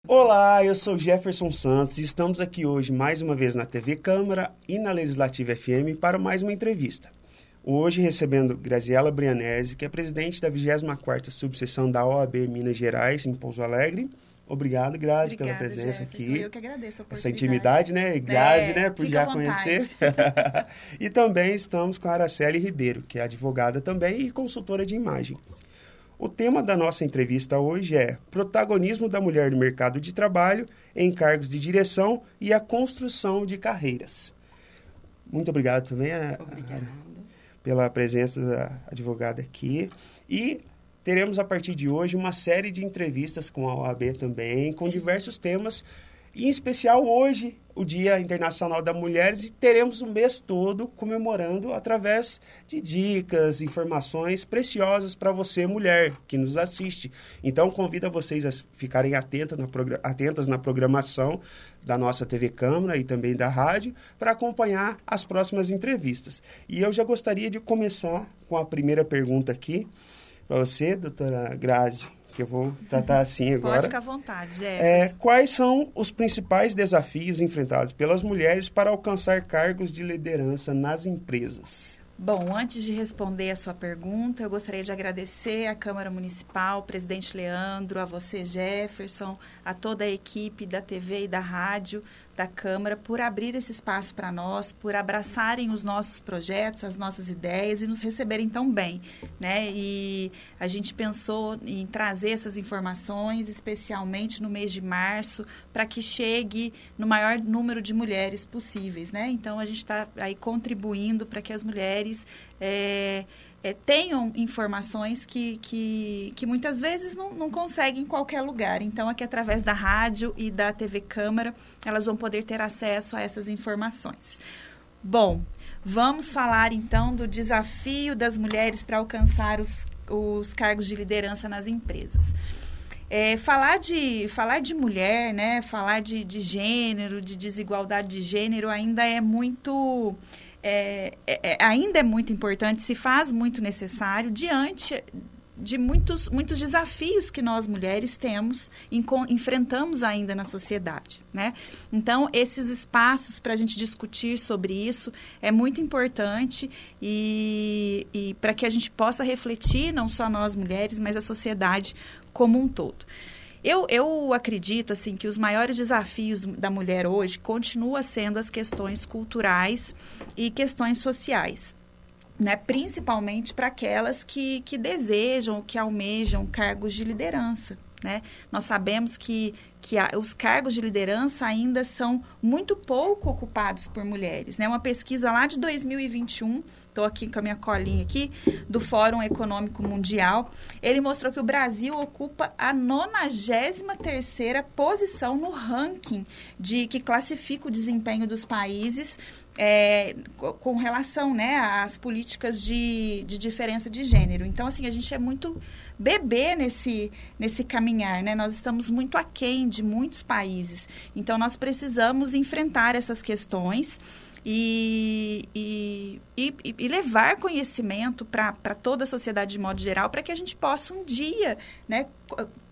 Olá, eu sou Jefferson Santos e estamos aqui hoje mais uma vez na TV Câmara e na Legislativa FM para mais uma entrevista. Hoje recebendo Graziela Brianesi, que é presidente da 24ª Subseção da OAB Minas Gerais, em Pouso Alegre. Obrigado, Grazi, pela presença Jefferson, aqui. Eu que agradeço a oportunidade. Essa intimidade, né? Grazi, né? Por já conhecer. E também estamos com a Araceli Ribeiro, que é advogada também e consultora de imagem. O tema da nossa entrevista hoje é protagonismo da mulher no mercado de trabalho, em cargos de direção e a construção de carreiras. Muito obrigado também pela presença da advogada aqui. E teremos a partir de hoje uma série de entrevistas com a OAB também, com diversos temas. E, em especial, hoje, o Dia Internacional das Mulheres, e teremos o mês todo comemorando através de dicas, informações preciosas para você, mulher, que nos assiste. Então, convido a vocês a ficarem atentas na programação da nossa TV Câmara e também da rádio para acompanhar as próximas entrevistas. E eu já gostaria de começar com a primeira pergunta aqui para você, doutora Grazi, que eu vou tratar assim agora. Pode ficar à vontade, Jefferson. Quais são os principais desafios enfrentados pelas mulheres para alcançar cargos de liderança nas empresas? Bom, antes de responder a sua pergunta, eu gostaria de agradecer à Câmara Municipal, ao presidente Leandro, a você, Jefferson, a toda a equipe da TV e da rádio da Câmara por abrir esse espaço para nós, por abraçarem os nossos projetos, as nossas ideias e nos receberem tão bem, né? E a gente pensou em trazer essas informações, especialmente no mês de março, para que chegue no maior número de mulheres possíveis, né? Então, a gente está aí contribuindo para que as mulheres tenham informações que muitas vezes não conseguem em qualquer lugar. Então, aqui através da rádio e da TV Câmara, elas vão poder ter acesso a essas informações. Bom, vamos falar então do desafio das mulheres para alcançar os cargos de liderança nas empresas. Falar de mulher, né, falar de gênero, de desigualdade de gênero ainda é muito... ainda é muito importante, se faz muito necessário diante de muitos desafios que nós mulheres enfrentamos ainda na sociedade, né? Então, esses espaços para a gente discutir sobre isso é muito importante e para que a gente possa refletir, não só nós mulheres, mas a sociedade como um todo. Eu acredito assim, que os maiores desafios da mulher hoje continuam sendo as questões culturais e questões sociais, né? Principalmente para aquelas que desejam, que almejam cargos de liderança, né? Nós sabemos que os cargos de liderança ainda são muito pouco ocupados por mulheres, né? Uma pesquisa lá de 2021, estou aqui com a minha colinha aqui, do Fórum Econômico Mundial, ele mostrou que o Brasil ocupa a 93ª posição no ranking que classifica o desempenho dos países com relação, né, às políticas de diferença de gênero. Então, assim, a gente é muito bebê nesse caminhar, né? Nós estamos muito aquém de muitos países. Então, nós precisamos enfrentar essas questões e levar conhecimento para toda a sociedade de modo geral, para que a gente possa um dia, né,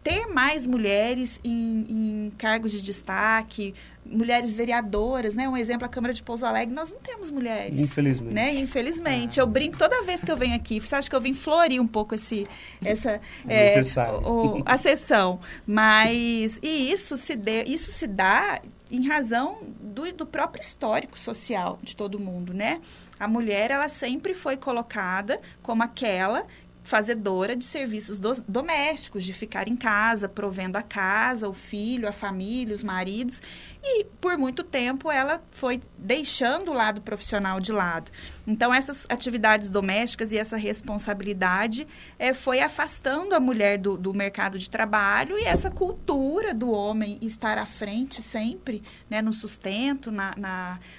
ter mais mulheres em cargos de destaque, mulheres vereadoras, né? Um exemplo, a Câmara de Pouso Alegre, nós não temos mulheres. Infelizmente. Né? Infelizmente. Eu brinco toda vez que eu venho aqui. Você acha que eu vim florir um pouco a sessão. Mas isso se dá em razão do próprio histórico social de todo mundo, né? A mulher, ela sempre foi colocada como aquela fazedora de serviços domésticos, de ficar em casa, provendo a casa, o filho, a família, os maridos. E, por muito tempo, ela foi deixando o lado profissional de lado. Então, essas atividades domésticas e essa responsabilidade foi afastando a mulher do mercado de trabalho, e essa cultura do homem estar à frente sempre, né, no sustento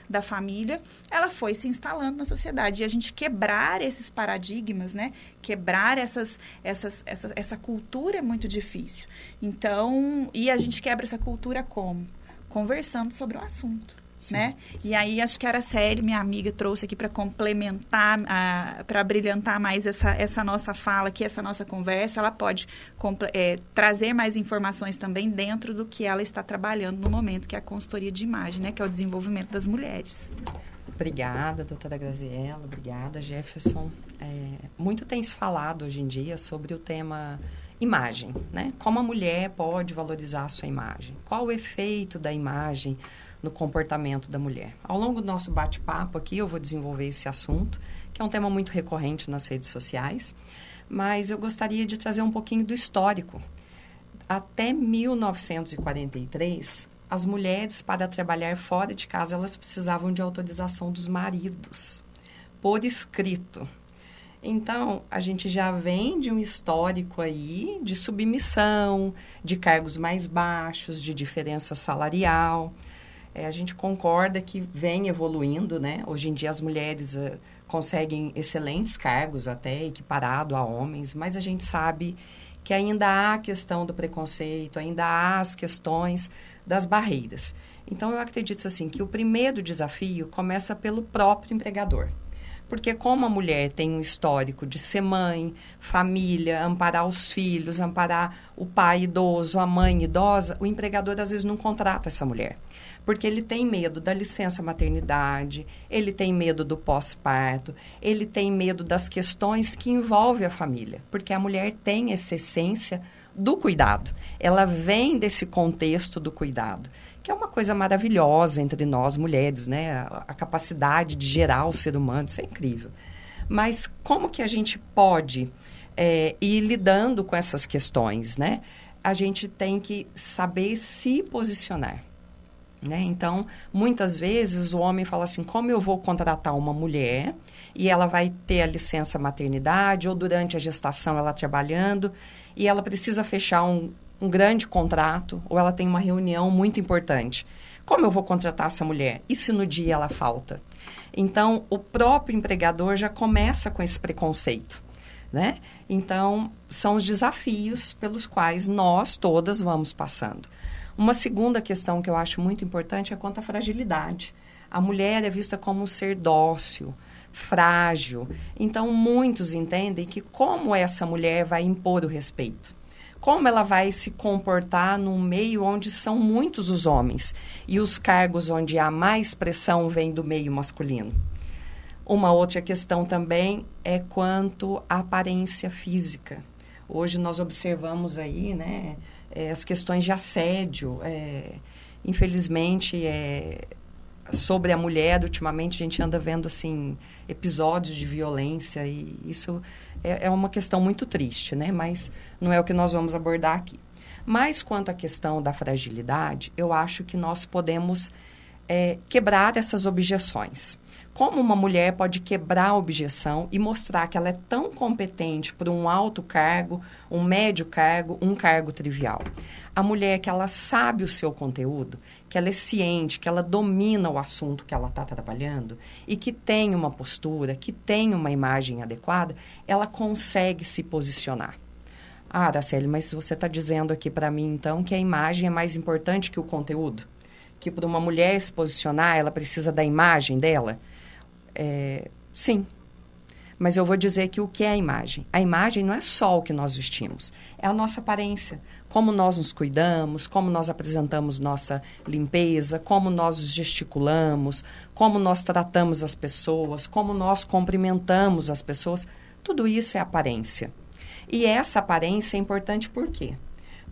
da família, ela foi se instalando na sociedade. E a gente quebrar esses paradigmas, né, quebrar essa cultura é muito difícil. Então, e a gente quebra essa cultura como? Conversando sobre o assunto, Sim, né? Sim. E aí, acho que a Araceli, minha amiga, trouxe aqui para complementar, para brilhantar mais essa nossa fala aqui, essa nossa conversa. Ela pode trazer mais informações também dentro do que ela está trabalhando no momento, que é a consultoria de imagem, né? Que é o desenvolvimento das mulheres. Obrigada, doutora Graziella. Obrigada, Jefferson. Muito tem se falado hoje em dia sobre o tema imagem, né? Como a mulher pode valorizar a sua imagem? Qual o efeito da imagem no comportamento da mulher? Ao longo do nosso bate-papo aqui, eu vou desenvolver esse assunto, que é um tema muito recorrente nas redes sociais, mas eu gostaria de trazer um pouquinho do histórico. Até 1943, as mulheres, para trabalhar fora de casa, elas precisavam de autorização dos maridos, por escrito. Então, a gente já vem de um histórico aí de submissão, de cargos mais baixos, de diferença salarial. A gente concorda que vem evoluindo, né? Hoje em dia as mulheres conseguem excelentes cargos, até equiparado a homens, mas a gente sabe que ainda há a questão do preconceito, ainda há as questões das barreiras. Então, eu acredito assim que o primeiro desafio começa pelo próprio empregador. Porque como a mulher tem um histórico de ser mãe, família, amparar os filhos, amparar o pai idoso, a mãe idosa, o empregador às vezes não contrata essa mulher. Porque ele tem medo da licença maternidade, ele tem medo do pós-parto, ele tem medo das questões que envolvem a família. Porque a mulher tem essa essência do cuidado. Ela vem desse contexto do cuidado, que é uma coisa maravilhosa entre nós mulheres, né? A capacidade de gerar o ser humano, isso é incrível. Mas como que a gente pode ir lidando com essas questões, né? A gente tem que saber se posicionar, né? Então, muitas vezes o homem fala assim, como eu vou contratar uma mulher e ela vai ter a licença maternidade ou durante a gestação ela trabalhando e ela precisa fechar um grande contrato ou ela tem uma reunião muito importante. Como eu vou contratar essa mulher? E se no dia ela falta? Então, o próprio empregador já começa com esse preconceito, né? Então, são os desafios pelos quais nós todas vamos passando. Uma segunda questão que eu acho muito importante é quanto à fragilidade. A mulher é vista como um ser dócil, frágil. Então, muitos entendem que como essa mulher vai impor o respeito? Como ela vai se comportar num meio onde são muitos os homens e os cargos onde há mais pressão vêm do meio masculino? Uma outra questão também é quanto à aparência física. Hoje nós observamos aí, né, as questões de assédio. Infelizmente, sobre a mulher, ultimamente a gente anda vendo assim, episódios de violência e isso é uma questão muito triste, né? Mas não é o que nós vamos abordar aqui. Mas quanto à questão da fragilidade, eu acho que nós podemos quebrar essas objeções. Como uma mulher pode quebrar a objeção e mostrar que ela é tão competente por um alto cargo, um médio cargo, um cargo trivial? A mulher que ela sabe o seu conteúdo, que ela é ciente, que ela domina o assunto que ela está trabalhando e que tem uma postura, que tem uma imagem adequada, ela consegue se posicionar. Ah, Araceli, mas você está dizendo aqui para mim, então, que a imagem é mais importante que o conteúdo? Que para uma mulher se posicionar, ela precisa da imagem dela? Sim, mas eu vou dizer que o que é a imagem? A imagem não é só o que nós vestimos, é a nossa aparência, como nós nos cuidamos, como nós apresentamos nossa limpeza, como nós gesticulamos, como nós tratamos as pessoas, como nós cumprimentamos as pessoas, tudo isso é aparência. E essa aparência é importante por quê?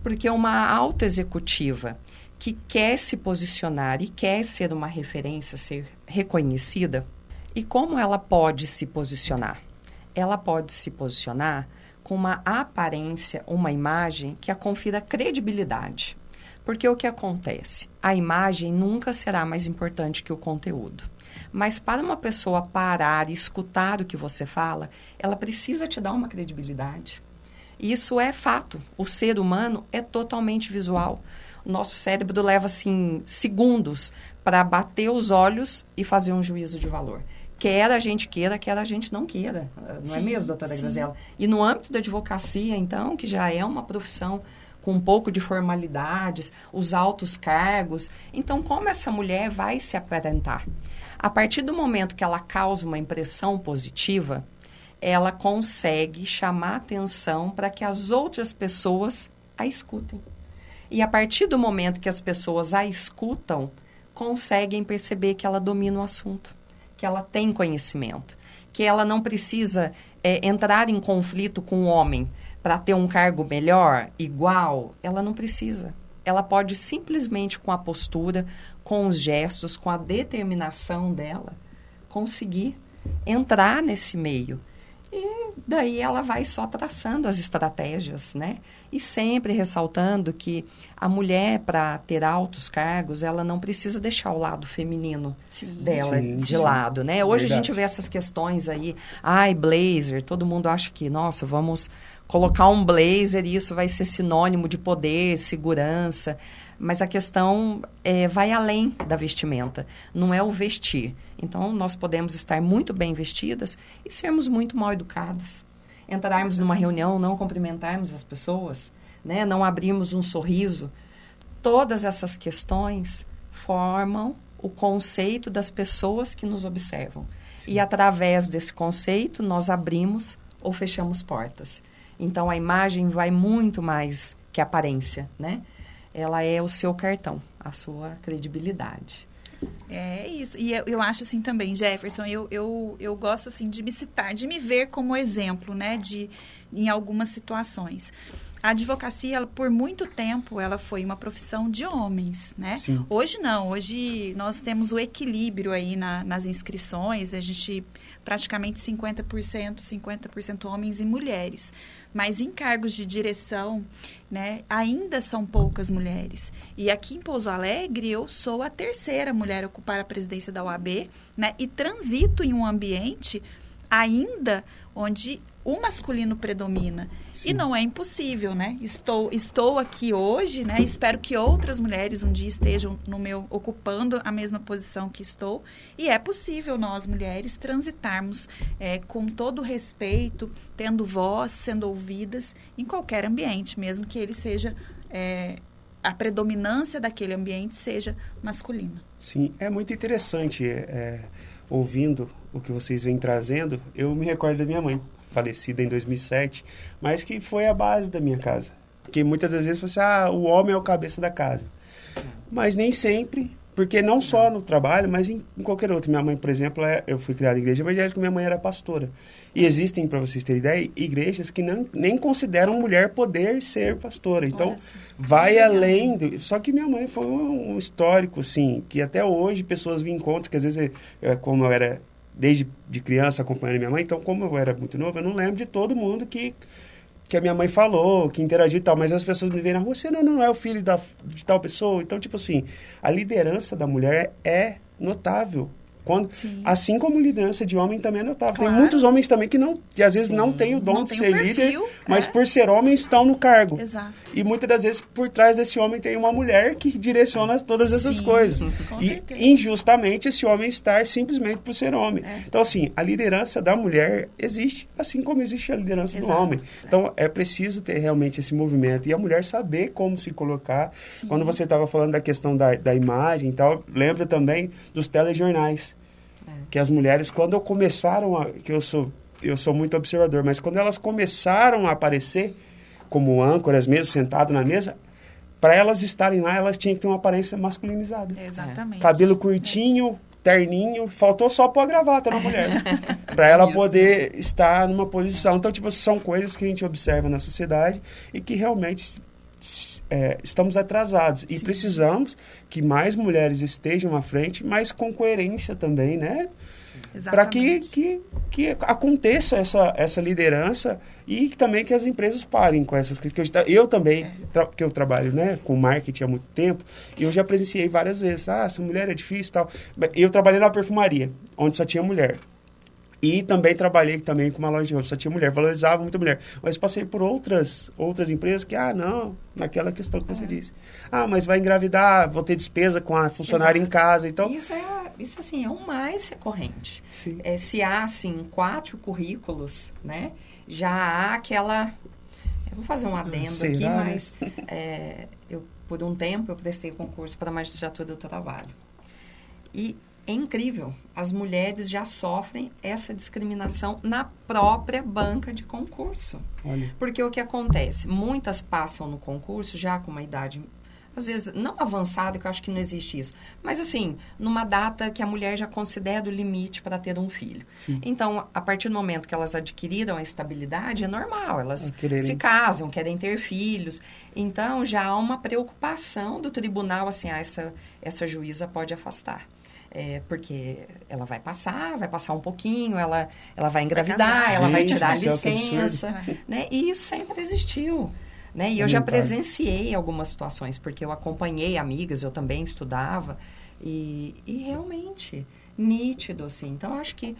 Porque uma alta executiva que quer se posicionar e quer ser uma referência, ser reconhecida, e como ela pode se posicionar? Ela pode se posicionar com uma aparência, uma imagem que a confira credibilidade. Porque o que acontece? A imagem nunca será mais importante que o conteúdo. Mas para uma pessoa parar e escutar o que você fala, ela precisa te dar uma credibilidade. Isso é fato. O ser humano é totalmente visual. O nosso cérebro leva, assim, segundos para bater os olhos e fazer um juízo de valor. Quer a gente queira, quer a gente não queira. Não é mesmo, doutora Graziella? E no âmbito da advocacia, então, que já é uma profissão com um pouco de formalidades, os altos cargos. Então, como essa mulher vai se aparentar? A partir do momento que ela causa uma impressão positiva, ela consegue chamar atenção para que as outras pessoas a escutem. E a partir do momento que as pessoas a escutam, conseguem perceber que ela domina o assunto, que ela tem conhecimento, que ela não precisa entrar em conflito com o homem para ter um cargo melhor, igual. Ela não precisa. Ela pode simplesmente, com a postura, com os gestos, com a determinação dela, conseguir entrar nesse meio. E daí ela vai só traçando as estratégias, né? E sempre ressaltando que a mulher, para ter altos cargos, ela não precisa deixar o lado feminino dela de lado, né? Hoje a gente vê essas questões aí, blazer, todo mundo acha que, nossa, vamos colocar um blazer e isso vai ser sinônimo de poder, segurança. Mas a questão vai além da vestimenta, não é o vestir. Então, nós podemos estar muito bem vestidas e sermos muito mal educadas. Entrarmos numa reunião, não cumprimentarmos as pessoas, né? Não abrirmos um sorriso. Todas essas questões formam o conceito das pessoas que nos observam. Sim. E, através desse conceito, nós abrimos ou fechamos portas. Então, a imagem vai muito mais que a aparência, né? Ela é o seu cartão, a sua credibilidade. É isso. E eu acho assim também, Jefferson, eu gosto assim de me citar, de me ver como exemplo, né, em algumas situações. A advocacia, ela, por muito tempo, ela foi uma profissão de homens, né? Sim. Hoje não, hoje nós temos o equilíbrio aí nas inscrições, a gente praticamente 50% homens e mulheres. Mas em cargos de direção, né, ainda são poucas mulheres. E aqui em Pouso Alegre, eu sou a terceira mulher a ocupar a presidência da OAB, né, e transito em um ambiente ainda onde o masculino predomina. Sim. E não é impossível, né? Estou aqui hoje, né? Espero que outras mulheres um dia estejam ocupando a mesma posição que estou. E é possível nós, mulheres, transitarmos com todo respeito, tendo voz, sendo ouvidas em qualquer ambiente, mesmo que ele seja... a predominância daquele ambiente seja masculina. Sim, é muito interessante. Ouvindo o que vocês vêm trazendo, eu me recordo da minha mãe, falecida em 2007, mas que foi a base da minha casa. Porque muitas das vezes você o homem é o cabeça da casa. Mas nem sempre, porque não só no trabalho, mas em qualquer outro. Minha mãe, por exemplo, eu fui criada em igreja evangélica, minha mãe era pastora. E existem, para vocês terem ideia, igrejas que nem consideram mulher poder ser pastora. Então, vai além. Só que minha mãe foi um histórico, assim, que até hoje pessoas me encontram, que às vezes, como eu era desde de criança acompanhando minha mãe, então, como eu era muito novo, eu não lembro de todo mundo que a minha mãe falou, que interagiu e tal, mas as pessoas me veem na rua, você não é o filho de tal pessoa. Então, tipo assim, a liderança da mulher é notável. Assim como liderança de homem também é notável. Claro. Tem muitos homens também que às vezes não têm o dom de ser líder, mas por ser homem estão no cargo. Exato. E muitas das vezes por trás desse homem tem uma mulher que direciona todas essas coisas. Com e certeza. Injustamente esse homem está simplesmente por ser homem. Então assim, a liderança da mulher existe, assim como existe a liderança do homem. Então é preciso ter realmente esse movimento e a mulher saber como se colocar. Sim. Quando você estava falando da questão da imagem e tal, lembra também dos telejornais. Que as mulheres, quando começaram que eu sou muito observador, mas quando elas começaram a aparecer como âncoras mesmo, sentadas na mesa, para elas estarem lá, elas tinham que ter uma aparência masculinizada. Exatamente. Cabelo curtinho, terninho, faltou só pôr a gravata na mulher, para ela poder estar numa posição. Então, tipo, são coisas que a gente observa na sociedade e que realmente... estamos atrasados. E precisamos que mais mulheres estejam à frente, mas com coerência também, né? Para que aconteça essa liderança e também que as empresas parem com essas coisas. Eu também, que eu trabalho, né, com marketing há muito tempo, e eu já presenciei várias vezes. Essa mulher é difícil e tal. Eu trabalhei na perfumaria, onde só tinha mulher. E também trabalhei com uma loja de roupa, só tinha mulher, valorizava muito mulher. Mas passei por outras empresas que, não, naquela questão que você disse. Mas vai engravidar, vou ter despesa com a funcionária em casa. Então... Isso assim, é o mais recorrente. Sim. Se há, assim, 4 currículos, né, já há aquela Eu vou fazer um adendo aqui, mas por um tempo eu prestei concurso para a magistratura do trabalho. E é incrível, as mulheres já sofrem essa discriminação na própria banca de concurso. Olha. Porque o que acontece? Muitas passam no concurso já com uma idade, às vezes, não avançada, que eu acho que não existe isso, mas assim, numa data que a mulher já considera o limite para ter um filho. Sim. Então, a partir do momento que elas adquiriram a estabilidade, é normal, elas quererem... se casam, querem ter filhos. Então, já há uma preocupação do tribunal, assim, essa juíza pode afastar. Porque ela vai passar um pouquinho, ela vai engravidar, ela vai tirar a licença, né? E isso sempre existiu, né? E eu já presenciei algumas situações, porque eu acompanhei amigas, eu também estudava, e realmente, nítido, assim. Então, eu acho que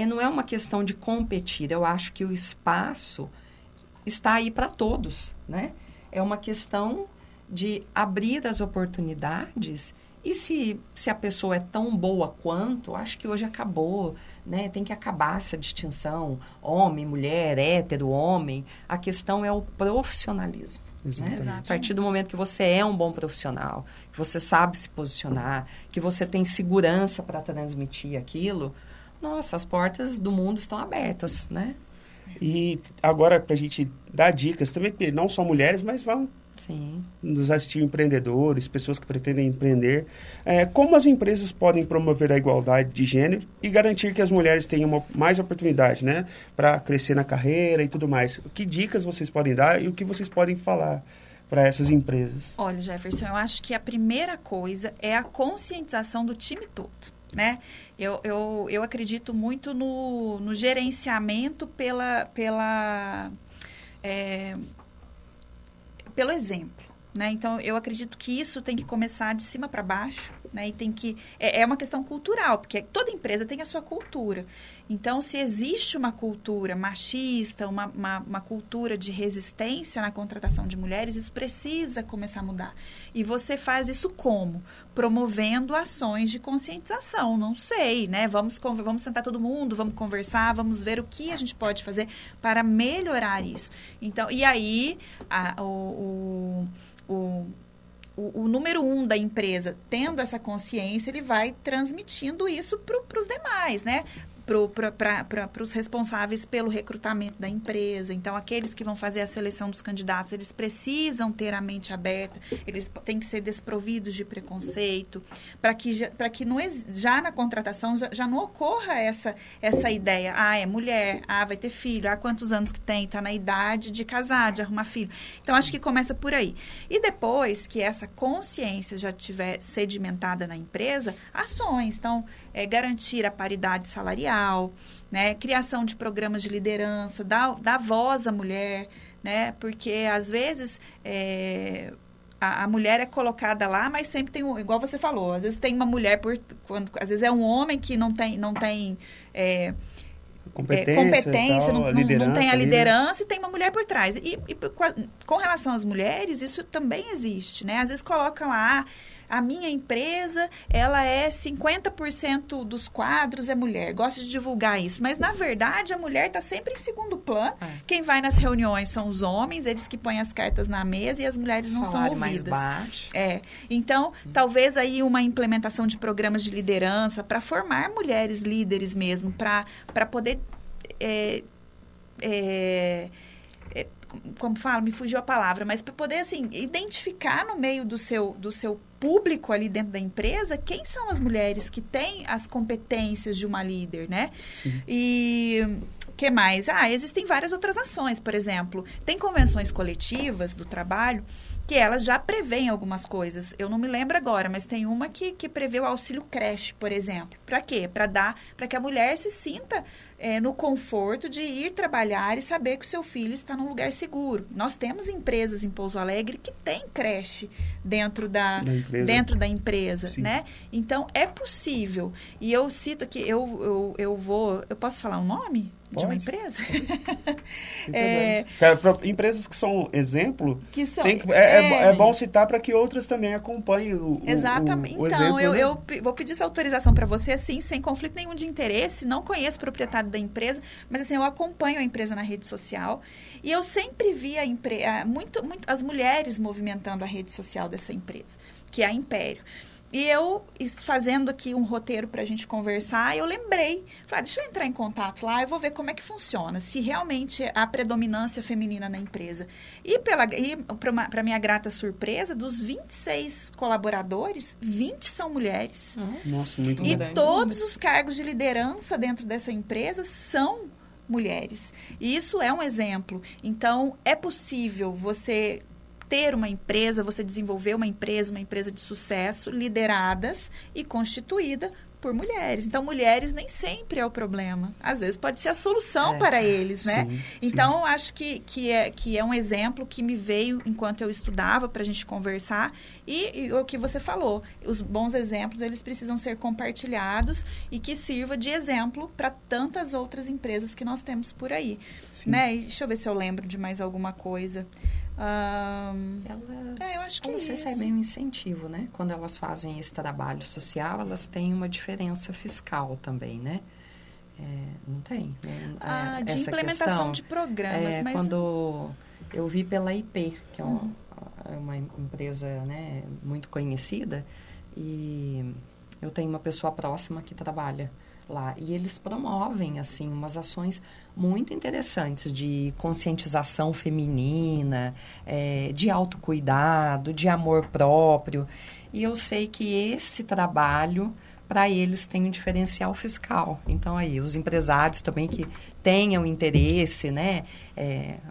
não é uma questão de competir, eu acho que o espaço está aí para todos, né? É uma questão de abrir as oportunidades. E se a pessoa é tão boa quanto, acho que hoje acabou, né? Tem que acabar essa distinção, homem, mulher, hétero, homem. A questão é o profissionalismo. Né? A partir do momento que você é um bom profissional, que você sabe se posicionar, que você tem segurança para transmitir aquilo, nossa, as portas do mundo estão abertas, né? E agora, para a gente dar dicas, também não só mulheres, mas vamos... Sim. Nos assistir empreendedores, pessoas que pretendem empreender. Como as empresas podem promover a igualdade de gênero e garantir que as mulheres tenham mais oportunidade, né, para crescer na carreira e tudo mais? Que dicas vocês podem dar e o que vocês podem falar para essas empresas? Olha, Jefferson, eu acho que a primeira coisa é a conscientização do time todo. Né? Eu acredito muito no gerenciamento pelo exemplo, né? Então, eu acredito que isso tem que começar de cima para baixo, né? E tem que... É uma questão cultural, porque toda empresa tem a sua cultura. Então, se existe uma cultura machista, uma cultura de resistência na contratação de mulheres, isso precisa começar a mudar. E você faz isso como? Promovendo ações de conscientização, não sei, né? Vamos sentar todo mundo, vamos conversar, vamos ver o que a gente pode fazer para melhorar isso. Então, e aí, o número 1 da empresa, tendo essa consciência, ele vai transmitindo isso para os demais, né? Para os responsáveis pelo recrutamento da empresa. Então, aqueles que vão fazer a seleção dos candidatos, eles precisam ter a mente aberta, eles têm que ser desprovidos de preconceito, para que já na contratação já não ocorra essa ideia. É mulher, vai ter filho, quantos anos que tem, está na idade de casar, de arrumar filho. Então, acho que começa por aí. E depois que essa consciência já estiver sedimentada na empresa, ações. Então, garantir a paridade salarial, né? Criação de programas de liderança, dar voz à mulher, né? Porque, às vezes, a mulher é colocada lá, mas sempre tem, igual você falou, às vezes tem uma mulher, às vezes é um homem que não tem competência, não tem a liderança e tem uma mulher por trás. E com relação às mulheres, isso também existe, né? Às vezes coloca lá... A minha empresa, ela é 50% dos quadros é mulher. Gosto de divulgar isso. Mas, na verdade, a mulher está sempre em segundo plano. Quem vai nas reuniões são os homens, eles que põem as cartas na mesa e as mulheres não são ouvidas. Mais baixo. Então, talvez aí uma implementação de programas de liderança para formar mulheres líderes mesmo, para poder... como falo, me fugiu a palavra, mas para poder, assim, identificar no meio do seu público ali dentro da empresa quem são as mulheres que têm as competências de uma líder, né? Sim. E o que mais? Existem várias outras ações, por exemplo, tem convenções coletivas do trabalho que elas já prevêem algumas coisas. Eu não me lembro agora, mas tem uma que prevê o auxílio creche, por exemplo. Para quê? Para que a mulher se sinta no conforto de ir trabalhar e saber que o seu filho está num lugar seguro. Nós temos empresas em Pouso Alegre que têm creche dentro da empresa, né? Então, é possível. E eu cito aqui, eu posso falar um nome? De uma empresa? Empresas que são exemplo, que são, é bom citar para que outras também acompanhem exatamente. o então, exemplo. Eu vou pedir essa autorização para você, assim, sem conflito nenhum de interesse, não conheço o proprietário da empresa, mas assim, eu acompanho a empresa na rede social e eu sempre vi muito as mulheres movimentando a rede social dessa empresa, que é a Império. E eu, fazendo aqui um roteiro para a gente conversar, eu lembrei, falei, deixa eu entrar em contato lá, eu vou ver como é que funciona, se realmente há predominância feminina na empresa. E para minha grata surpresa, dos 26 colaboradores, 20 são mulheres. Nossa, muito E grande. todos os cargos de liderança dentro dessa empresa são mulheres. E isso é um exemplo. Então, é possível você ter uma empresa, você desenvolver uma empresa de sucesso, lideradas e constituída por mulheres. Então, mulheres nem sempre é o problema. Às vezes pode ser a solução para eles, né? Sim, então, acho que é um exemplo que me veio enquanto eu estudava para a gente conversar. E o que você falou, os bons exemplos, eles precisam ser compartilhados e que sirva de exemplo para tantas outras empresas que nós temos por aí. Né? E deixa eu ver se eu lembro de mais alguma coisa. Eu acho que elas recebem um incentivo, né? Quando elas fazem esse trabalho social, elas têm uma diferença fiscal também, né? Não tem, né? De essa implementação questão, de programas. Mas... Quando eu vi pela IP, que é uma empresa, né, muito conhecida, e eu tenho uma pessoa próxima que trabalha lá. E eles promovem, assim, umas ações muito interessantes de conscientização feminina, de autocuidado, de amor próprio. E eu sei que esse trabalho, para eles, tem um diferencial fiscal. Então, aí, os empresários também que tenham interesse, né?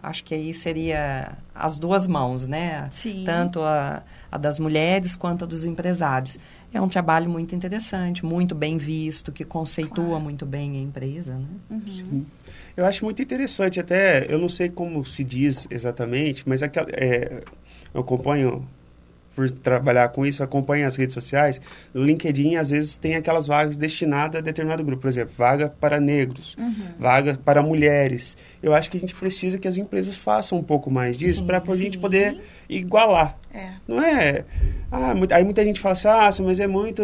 Acho que aí seria as duas mãos, né? Sim. Tanto a das mulheres quanto a dos empresários. É um trabalho muito interessante, muito bem visto, que conceitua muito bem a empresa, né? Sim. Eu acho muito interessante, até, eu não sei como se diz exatamente, mas eu acompanho, por trabalhar com isso, acompanho as redes sociais. No LinkedIn, às vezes, tem aquelas vagas destinadas a determinado grupo. Por exemplo, vaga para negros, vaga para mulheres. Eu acho que a gente precisa que as empresas façam um pouco mais disso para a gente poder igualar. Não é... aí muita gente fala assim, mas é muito...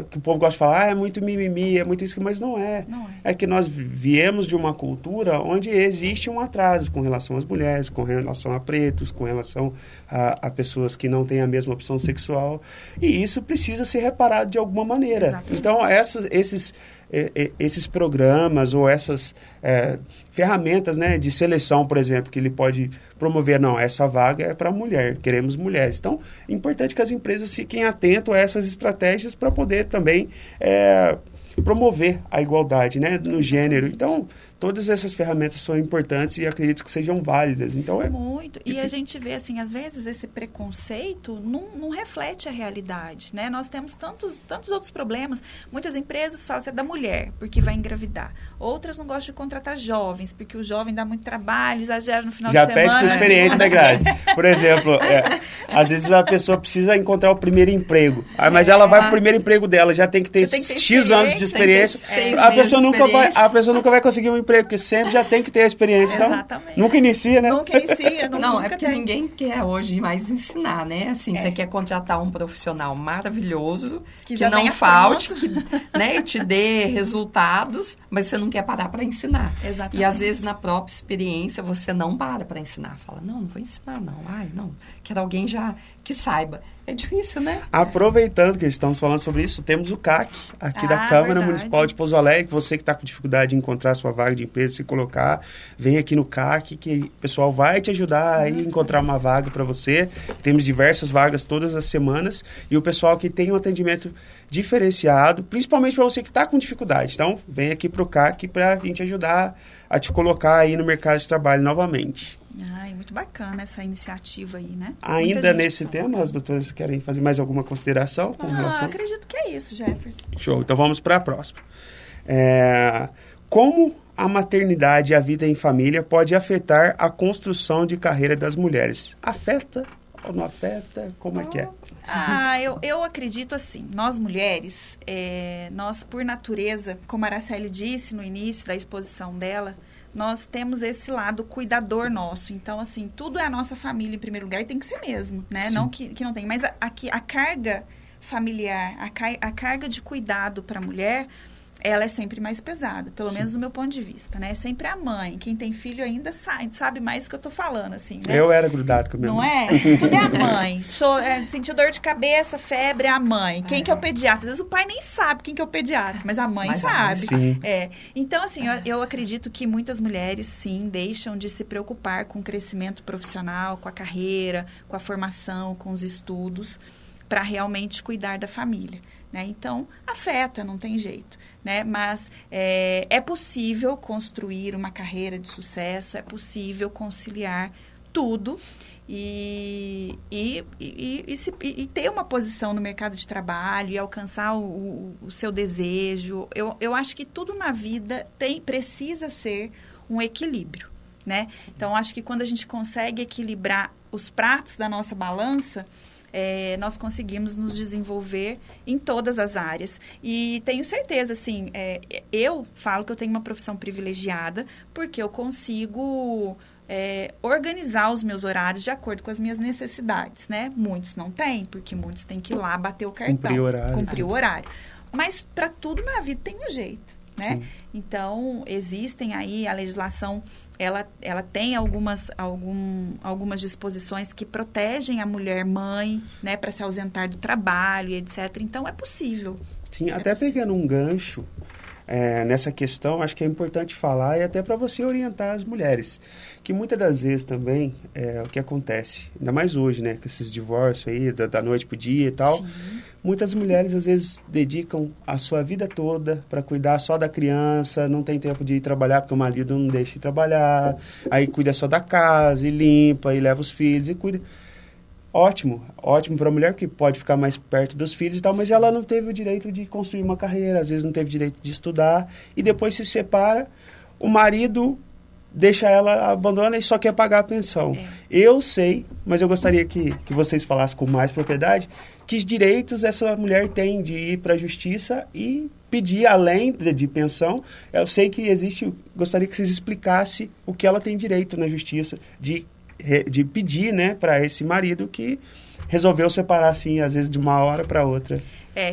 que o povo gosta de falar, é muito mimimi, é muito isso, mas não é. É que nós viemos de uma cultura onde existe um atraso com relação às mulheres, com relação a pretos, com relação a pessoas que não têm a mesma opção sexual. E isso precisa ser reparado de alguma maneira. Exatamente. Então, esses programas ou essas ferramentas, né, de seleção, por exemplo, que ele pode promover, não, essa vaga é para mulher, queremos mulheres. Então, é importante que as empresas fiquem atentas a essas estratégias para poder também promover a igualdade, né, no gênero. Então, todas essas ferramentas são importantes e acredito que sejam válidas. Então, muito. E a gente vê, assim, às vezes esse preconceito não reflete a realidade, né? Nós temos tantos outros problemas. Muitas empresas falam assim, é da mulher, porque vai engravidar. Outras não gostam de contratar jovens, porque o jovem dá muito trabalho, exagera no final de semana. Já pede com experiência, né, Grazi? Por exemplo, às vezes a pessoa precisa encontrar o primeiro emprego. Mas ela vai para o primeiro emprego dela, já tem que ter X anos de experiência. A pessoa nunca vai conseguir um emprego, porque sempre já tem que ter a experiência. Então, exatamente. Nunca inicia, né? Nunca inicia. Não, é porque ninguém quer hoje mais ensinar, né? Assim, você quer contratar um profissional maravilhoso, que não falte, que, né, te dê resultados, mas você não quer parar para ensinar. Exatamente. E às vezes na própria experiência você não para ensinar. Fala, não vou ensinar não. Quero alguém já que saiba. É difícil, né? Aproveitando que estamos falando sobre isso, temos o CAC, aqui da Câmara Municipal de Pouso Alegre. Você que está com dificuldade de encontrar a sua vaga de empresa, se colocar, vem aqui no CAC, que o pessoal vai te ajudar a encontrar uma vaga para você. Temos diversas vagas todas as semanas. E o pessoal que tem um atendimento diferenciado, principalmente para você que está com dificuldade. Então, vem aqui para o CAC para a gente ajudar a te colocar aí no mercado de trabalho novamente. Muito bacana essa iniciativa aí, né? Ainda nesse tema, as doutoras querem fazer mais alguma consideração com relação? Acredito que é isso, Jefferson. Show, então vamos para a próxima. Como a maternidade e a vida em família pode afetar a construção de carreira das mulheres? Afeta ou não afeta? Como é que é? Eu acredito assim, nós mulheres, nós por natureza, como a Araceli disse no início da exposição dela, nós temos esse lado cuidador nosso. Então, assim, tudo é a nossa família em primeiro lugar e tem que ser mesmo, né? Sim. Não que não tem. Mas a carga familiar, a carga de cuidado para a mulher, ela é sempre mais pesada, pelo menos do meu ponto de vista, né? É sempre a mãe. Quem tem filho ainda sabe mais do que eu tô falando, assim, né? Eu era grudado com a minha Não mãe. É? Tudo é a mãe. Sentiu dor de cabeça, febre, é a mãe. Quem que é o pediatra? Às vezes o pai nem sabe quem que é o pediatra, mas a mãe sabe. Sim. Então, assim, eu acredito que muitas mulheres, sim, deixam de se preocupar com o crescimento profissional, com a carreira, com a formação, com os estudos, para realmente cuidar da família, né? Então, afeta, não tem jeito. Né? Mas é possível construir uma carreira de sucesso, é possível conciliar tudo e ter uma posição no mercado de trabalho e alcançar o seu desejo. Eu acho que tudo na vida precisa ser um equilíbrio, né? Então, acho que quando a gente consegue equilibrar os pratos da nossa balança, nós conseguimos nos desenvolver em todas as áreas. E tenho certeza, assim, eu falo que eu tenho uma profissão privilegiada porque eu consigo organizar os meus horários de acordo com as minhas necessidades, né? Muitos não têm, porque muitos têm que ir lá bater o cartão. Cumprir o horário. Mas para tudo na vida tem um jeito, né? Sim. Então, existem aí, a legislação, ela tem algumas disposições que protegem a mulher mãe, né, para se ausentar do trabalho e etc. Então, é possível. Sim, até pegando um gancho nessa questão, acho que é importante falar e até para você orientar as mulheres, que muitas das vezes também o que acontece, ainda mais hoje, né, com esses divórcios aí, da noite pro dia e tal, sim. Muitas mulheres às vezes dedicam a sua vida toda para cuidar só da criança, não tem tempo de ir trabalhar porque o marido não deixa de trabalhar, aí cuida só da casa e limpa e leva os filhos e cuida. Ótimo para a mulher que pode ficar mais perto dos filhos e tal, mas ela não teve o direito de construir uma carreira, às vezes não teve o direito de estudar e depois se separa, o marido deixa ela, abandona e só quer pagar a pensão. Eu sei, mas eu gostaria que vocês falassem com mais propriedade, que direitos essa mulher tem de ir para a justiça e pedir, além de pensão, eu sei que existe, gostaria que vocês explicassem o que ela tem direito na justiça de pedir, né, para esse marido que resolveu separar, assim, às vezes de uma hora para outra.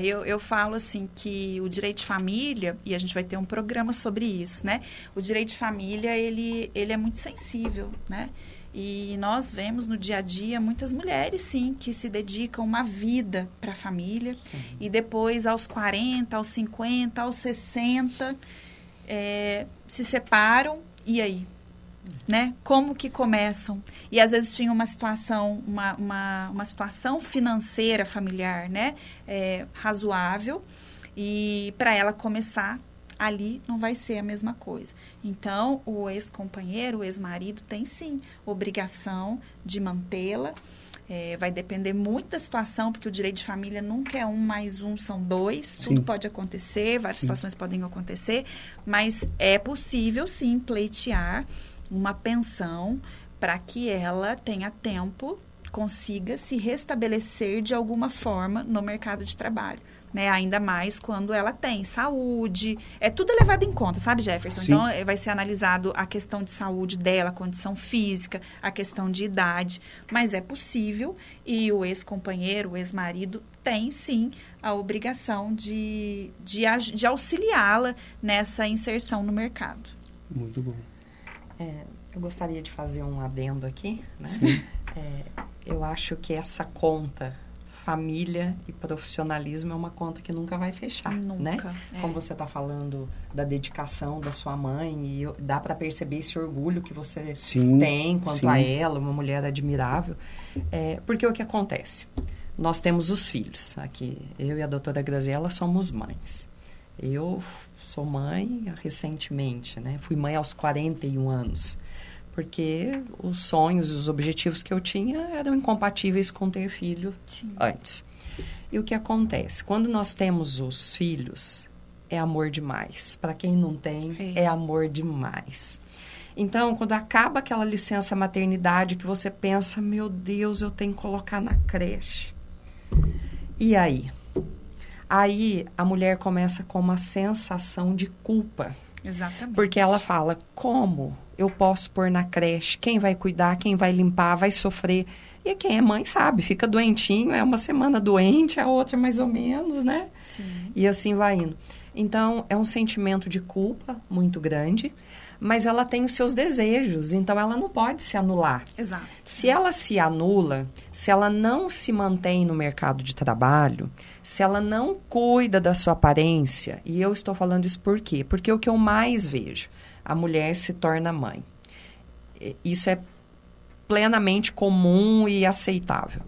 Eu falo assim que o direito de família, e a gente vai ter um programa sobre isso, né? O direito de família, ele é muito sensível, né? E nós vemos no dia a dia muitas mulheres, sim, que se dedicam uma vida para a família. Sim. E depois, aos 40, aos 50, aos 60, se separam. E aí? Né? Como que começam? E às vezes tinha uma situação, uma situação financeira familiar, né? Razoável. E para ela começar ali não vai ser a mesma coisa. Então, o ex-companheiro, o ex-marido tem, sim, obrigação de mantê-la. Vai depender muito da situação, porque o direito de família nunca é 1 mais 1, são 2. Sim. Tudo pode acontecer, várias situações podem acontecer, mas é possível, sim, pleitear uma pensão para que ela tenha tempo, consiga se restabelecer de alguma forma no mercado de trabalho. Né? Ainda mais quando ela tem saúde, tudo é levado em conta, sabe, Jefferson? Sim. Então, vai ser analisado a questão de saúde dela, a condição física, a questão de idade, mas é possível e o ex-companheiro, o ex-marido tem, sim, a obrigação de auxiliá-la nessa inserção no mercado. Muito bom. Eu gostaria de fazer um adendo aqui, né? Sim. Eu acho que essa conta família e profissionalismo é uma conta que nunca vai fechar, nunca, né? Como você está falando da dedicação da sua mãe e dá para perceber esse orgulho que você tem quanto a ela, uma mulher admirável. Porque o que acontece? Nós temos os filhos. Aqui, eu e a doutora Graziela somos mães. Eu sou mãe recentemente, né? Fui mãe aos 41 anos. Porque os sonhos e os objetivos que eu tinha eram incompatíveis com ter filho antes. E o que acontece? Quando nós temos os filhos, é amor demais. Para quem não tem, é amor demais. Então, quando acaba aquela licença maternidade que você pensa, meu Deus, eu tenho que colocar na creche. E aí? Aí a mulher começa com uma sensação de culpa. Exatamente. Porque ela fala, como eu posso pôr na creche? Quem vai cuidar? Quem vai limpar? Vai sofrer? E quem é mãe sabe, fica doentinho, é uma semana doente, a outra mais ou menos, né? Sim. E assim vai indo. Então, é um sentimento de culpa muito grande, mas ela tem os seus desejos, então ela não pode se anular. Exato. Se ela se anula, se ela não se mantém no mercado de trabalho, se ela não cuida da sua aparência, e eu estou falando isso por quê? Porque o que eu mais vejo, a mulher se torna mãe. Isso é plenamente comum e aceitável.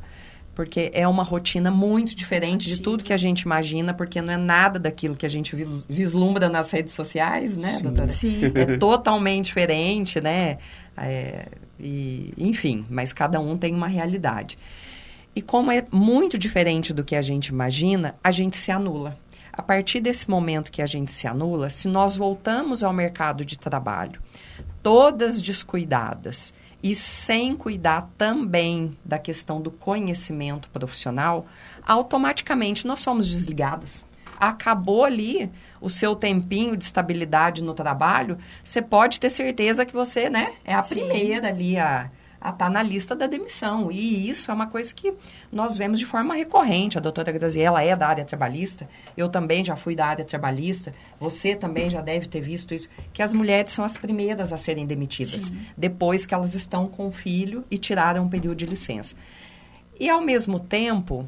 Porque é uma rotina muito diferente de tudo que a gente imagina, porque não é nada daquilo que a gente vislumbra nas redes sociais, né, doutora? Sim. É totalmente diferente, né? Enfim, mas cada um tem uma realidade. E como é muito diferente do que a gente imagina, a gente se anula. A partir desse momento que a gente se anula, se nós voltamos ao mercado de trabalho, todas descuidadas, e sem cuidar também da questão do conhecimento profissional, automaticamente nós somos desligadas. Acabou ali o seu tempinho de estabilidade no trabalho, você pode ter certeza que você, né, é a primeira ali a estar na lista da demissão. E isso é uma coisa que nós vemos de forma recorrente. A doutora Graziella é da área trabalhista, eu também já fui da área trabalhista, você também já deve ter visto isso, que as mulheres são as primeiras a serem demitidas, depois que elas estão com o filho e tiraram um período de licença. E, ao mesmo tempo,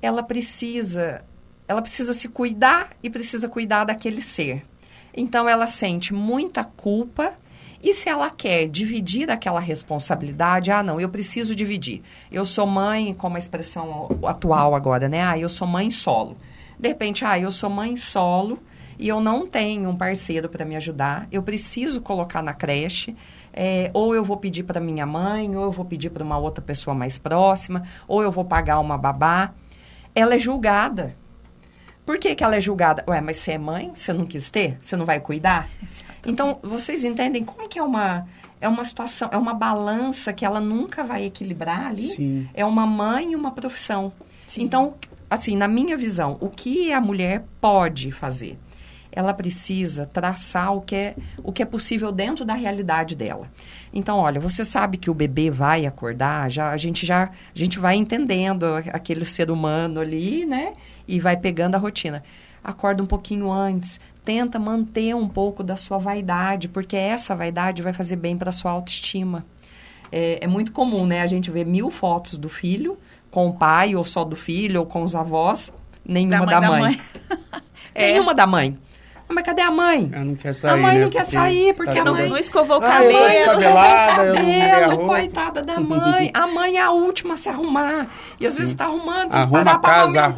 ela precisa se cuidar e precisa cuidar daquele ser. Então, ela sente muita culpa. E se ela quer dividir aquela responsabilidade, não, eu preciso dividir. Eu sou mãe, como a expressão atual agora, né? Eu sou mãe solo. De repente, eu sou mãe solo e eu não tenho um parceiro para me ajudar. Eu preciso colocar na creche, ou eu vou pedir para minha mãe, ou eu vou pedir para uma outra pessoa mais próxima, ou eu vou pagar uma babá. Ela é julgada. Por que ela é julgada? Mas você é mãe? Você não quis ter? Você não vai cuidar? Exatamente. Então, vocês entendem como que é uma situação, é uma balança que ela nunca vai equilibrar ali? Sim. É uma mãe e uma profissão. Sim. Então, assim, na minha visão, o que a mulher pode fazer? Ela precisa traçar o que é possível dentro da realidade dela. Então, olha, você sabe que o bebê vai acordar, a gente vai entendendo aquele ser humano ali, né? E vai pegando a rotina. Acorda um pouquinho antes, tenta manter um pouco da sua vaidade, porque essa vaidade vai fazer bem para a sua autoestima. É muito comum, né? A gente vê 1000 fotos do filho com o pai, ou só do filho, ou com os avós, nenhuma da mãe. Nenhuma da mãe. Mas cadê a mãe? Ela não quer sair, a mãe não quer sair, porque a mãe... não escovou o cabelo. Coitada da mãe. A mãe é a última a se arrumar. E às vezes está arrumando. Arruma a casa,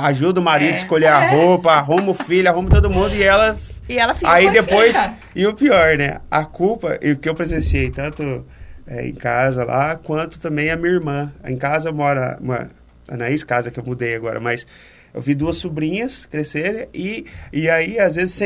ajuda o marido a escolher a roupa, arruma o filho, arruma todo mundo e ela fica. Aí depois... E o pior, né? A culpa, e o que eu presenciei, tanto em casa lá, quanto também a minha irmã. Em casa mora... A Anaís, casa que eu mudei agora, mas... Eu vi 2 sobrinhas crescerem e aí, às vezes,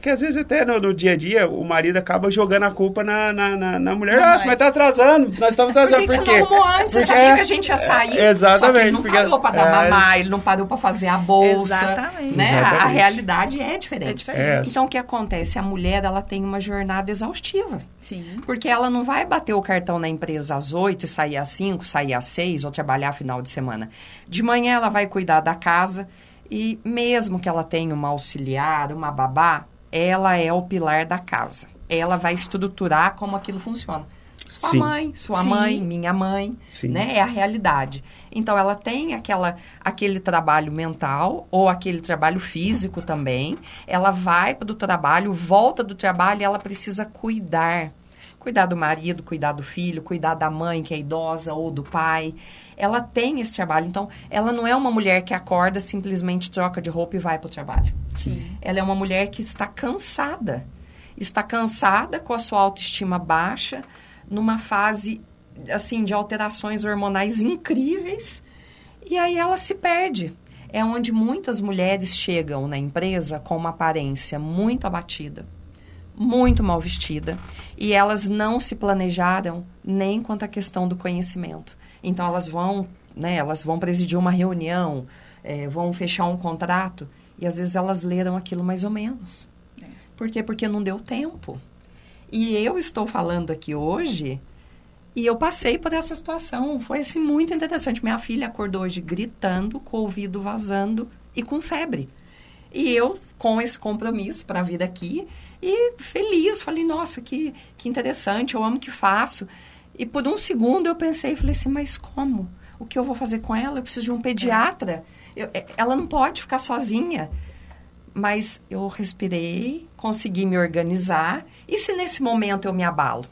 às vezes até no dia a dia, o marido acaba jogando a culpa na mulher. Mas tá atrasando, nós estamos atrasando. Por quê? Você não arrumou antes, você sabia que a gente ia sair. Exatamente. Só que ele não parou para dar mamar, ele não parou para fazer a bolsa. Exatamente. Né? Exatamente. A realidade é diferente. diferente. Então, o que acontece? A mulher, ela tem uma jornada exaustiva. Sim. Porque ela não vai bater o cartão na empresa às 8, sair às 5, sair às 6 ou trabalhar final de semana. De manhã, ela vai cuidar da casa. E mesmo que ela tenha uma auxiliar, uma babá, ela é o pilar da casa. Ela vai estruturar como aquilo funciona. Sua mãe, sua mãe, minha mãe, né? É a realidade. Então, ela tem aquele trabalho mental ou aquele trabalho físico também. Ela vai para o trabalho, volta do trabalho e ela precisa cuidar. Cuidar do marido, cuidar do filho, cuidar da mãe que é idosa ou do pai. Ela tem esse trabalho. Então, ela não é uma mulher que acorda, simplesmente troca de roupa e vai para o trabalho. Sim. Ela é uma mulher que está cansada. Está cansada, com a sua autoestima baixa, numa fase, assim, de alterações hormonais incríveis. E aí ela se perde. É onde muitas mulheres chegam na empresa com uma aparência muito abatida, muito mal vestida, e elas não se planejaram nem quanto à questão do conhecimento. Então, elas vão presidir uma reunião, vão fechar um contrato, e às vezes elas leram aquilo mais ou menos. Por quê? Porque não deu tempo. E eu estou falando aqui hoje, e eu passei por essa situação. Foi, assim, muito interessante. Minha filha acordou hoje gritando, com o ouvido vazando e com febre. E eu, com esse compromisso para vir aqui, e feliz, falei, nossa, que interessante, eu amo o que faço. E por um segundo eu pensei, falei assim, mas como? O que eu vou fazer com ela? Eu preciso de um pediatra. Ela não pode ficar sozinha. Mas eu respirei, consegui me organizar. E se nesse momento eu me abalo?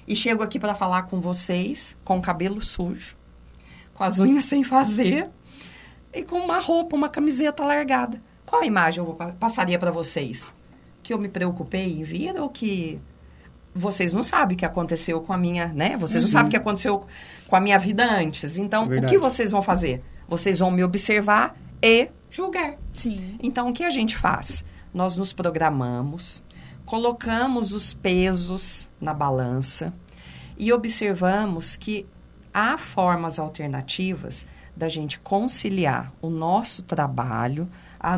E chego aqui para falar com vocês, com o cabelo sujo, com as unhas sem fazer, e com uma roupa, uma camiseta largada. Qual imagem eu passaria para vocês? Que eu me preocupei em vir ou que vocês não sabem o que aconteceu com a minha, né? Vocês não sabem o que aconteceu com a minha vida antes. Então, o que vocês vão fazer? Vocês vão me observar e julgar. Sim. Então, o que a gente faz? Nós nos programamos, colocamos os pesos na balança e observamos que há formas alternativas da gente conciliar o nosso trabalho, a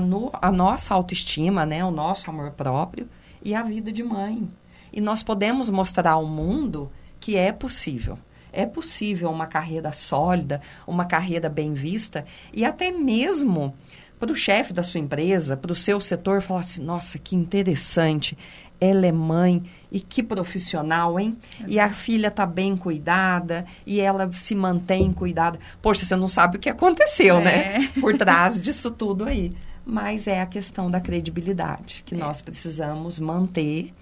nossa autoestima, né, o nosso amor próprio e a vida de mãe. E nós podemos mostrar ao mundo que é possível. É possível uma carreira sólida, uma carreira bem vista e até mesmo para o chefe da sua empresa, para o seu setor, falar assim, nossa, que interessante, ela é mãe e que profissional, hein? Exato. E a filha está bem cuidada e ela se mantém cuidada. Poxa, você não sabe o que aconteceu, né? Por trás disso tudo aí. Mas é a questão da credibilidade que nós precisamos manter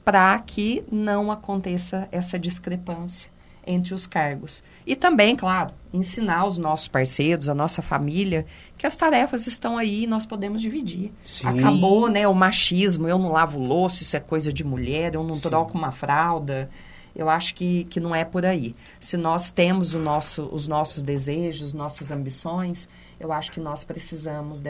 para que não aconteça essa discrepância entre os cargos. E também, claro, ensinar os nossos parceiros, a nossa família, que as tarefas estão aí e nós podemos dividir. Sim. Acabou, né, o machismo, eu não lavo louça, isso é coisa de mulher, eu não troco uma fralda. Eu acho que não é por aí. Se nós temos os nossos desejos, nossas ambições, eu acho que nós precisamos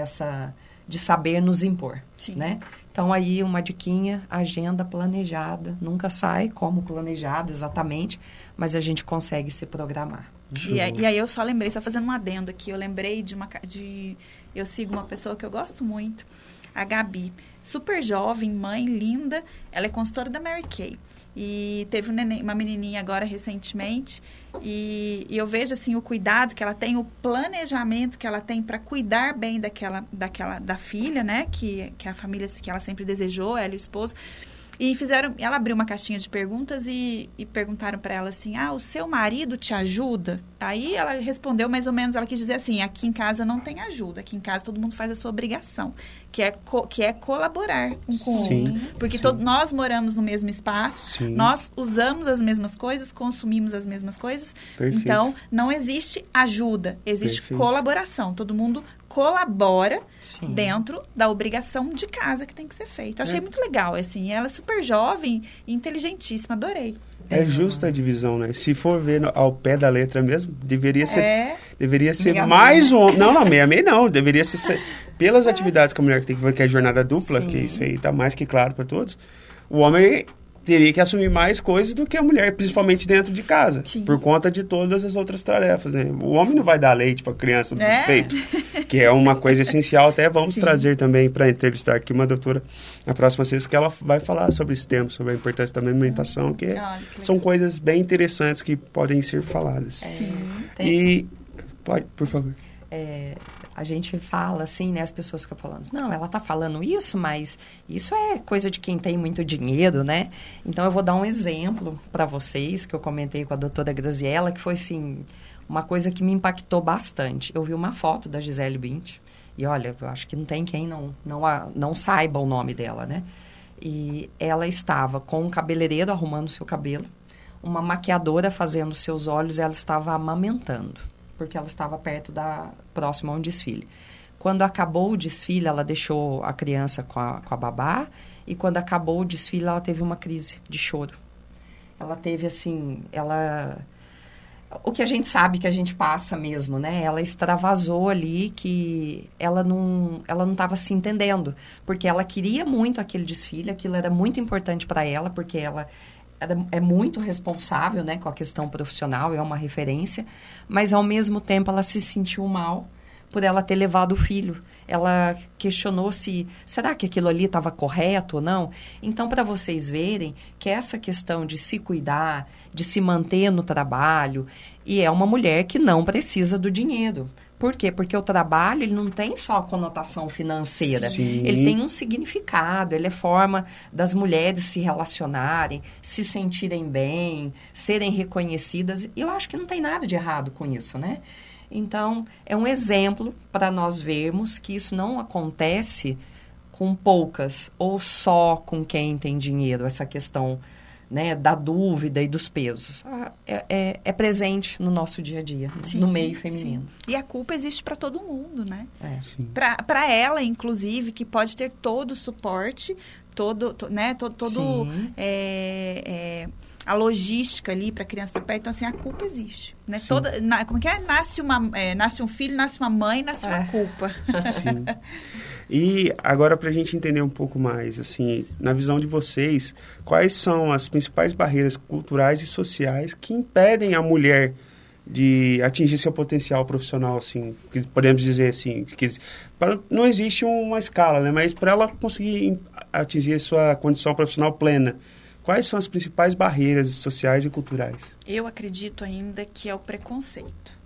de saber nos impor, né? Então, aí, uma diquinha, agenda planejada. Nunca sai como planejado, exatamente, mas a gente consegue se programar. E aí, eu só lembrei, só fazendo um adendo aqui, eu lembrei eu sigo uma pessoa que eu gosto muito, a Gabi. Super jovem, mãe, linda, ela é consultora da Mary Kay. E teve uma menininha agora recentemente e eu vejo assim o cuidado que ela tem, o planejamento que ela tem para cuidar bem da filha, né? Que a família que ela sempre desejou, ela e o esposo. E ela abriu uma caixinha de perguntas e perguntaram para ela assim, o seu marido te ajuda? Aí ela respondeu mais ou menos, ela quis dizer assim, aqui em casa não tem ajuda, aqui em casa todo mundo faz a sua obrigação, que é colaborar um com o outro. Porque nós moramos no mesmo espaço, nós usamos as mesmas coisas, consumimos as mesmas coisas, então não existe ajuda, existe colaboração, todo mundo colabora dentro da obrigação de casa que tem que ser feita. Eu achei muito legal, assim, ela é super jovem e inteligentíssima, adorei. É justa a divisão, né? Se for ver ao pé da letra mesmo, deveria ser meia mais um... Não, meia não. Deveria ser pelas atividades que a mulher tem que ver, que é a jornada dupla, que isso aí tá mais que claro para todos. O homem teria que assumir mais coisas do que a mulher, principalmente dentro de casa, por conta de todas as outras tarefas, né? O homem não vai dar leite para a criança do peito, que é uma coisa essencial. Até vamos trazer também para entrevistar aqui uma doutora na próxima sexta, que ela vai falar sobre esse tema, sobre a importância da alimentação, que são coisas bem interessantes que podem ser faladas. E pode, por favor. A gente fala assim, né? As pessoas ficam falando, não, ela tá falando isso, mas isso é coisa de quem tem muito dinheiro, né? Então, eu vou dar um exemplo para vocês, que eu comentei com a doutora Graziella, que foi, assim, uma coisa que me impactou bastante. Eu vi uma foto da Gisele Bündchen, e olha, eu acho que não tem quem não saiba o nome dela, né? E ela estava com um cabeleireiro arrumando o seu cabelo, uma maquiadora fazendo seus olhos, ela estava amamentando, porque ela estava próximo a um desfile. Quando acabou o desfile, ela deixou a criança com a babá, e quando acabou o desfile, ela teve uma crise de choro. Ela teve, assim, O que a gente sabe que a gente passa mesmo, né? Ela extravasou ali que ela não estava se entendendo. Porque ela queria muito aquele desfile, aquilo era muito importante para ela, porque ela é muito responsável, né, com a questão profissional, é uma referência. Mas, ao mesmo tempo, ela se sentiu mal por ela ter levado o filho. Ela questionou se, será que aquilo ali estava correto ou não? Então, para vocês verem que essa questão de se cuidar, de se manter no trabalho, e é uma mulher que não precisa do dinheiro. Por quê? Porque o trabalho, ele não tem só a conotação financeira. Sim. Ele tem um significado, ele é forma das mulheres se relacionarem, se sentirem bem, serem reconhecidas. E eu acho que não tem nada de errado com isso, né? Então, é um exemplo para nós vermos que isso não acontece com poucas ou só com quem tem dinheiro, essa questão, né, da dúvida e dos pesos. É presente no nosso dia a dia, sim, no meio feminino. Sim. E a culpa existe para todo mundo, né? Para ela, inclusive, que pode ter todo o suporte, né, a logística ali para a criança estar perto. Então, assim, a culpa existe. Né? Como que é? Nasce um filho, nasce uma mãe, nasce uma culpa. Sim. E agora, para a gente entender um pouco mais, assim, na visão de vocês, quais são as principais barreiras culturais e sociais que impedem a mulher de atingir seu potencial profissional, assim, que podemos dizer assim, que não existe uma escala, né? Mas para ela conseguir atingir sua condição profissional plena, quais são as principais barreiras sociais e culturais? Eu acredito ainda que é o preconceito.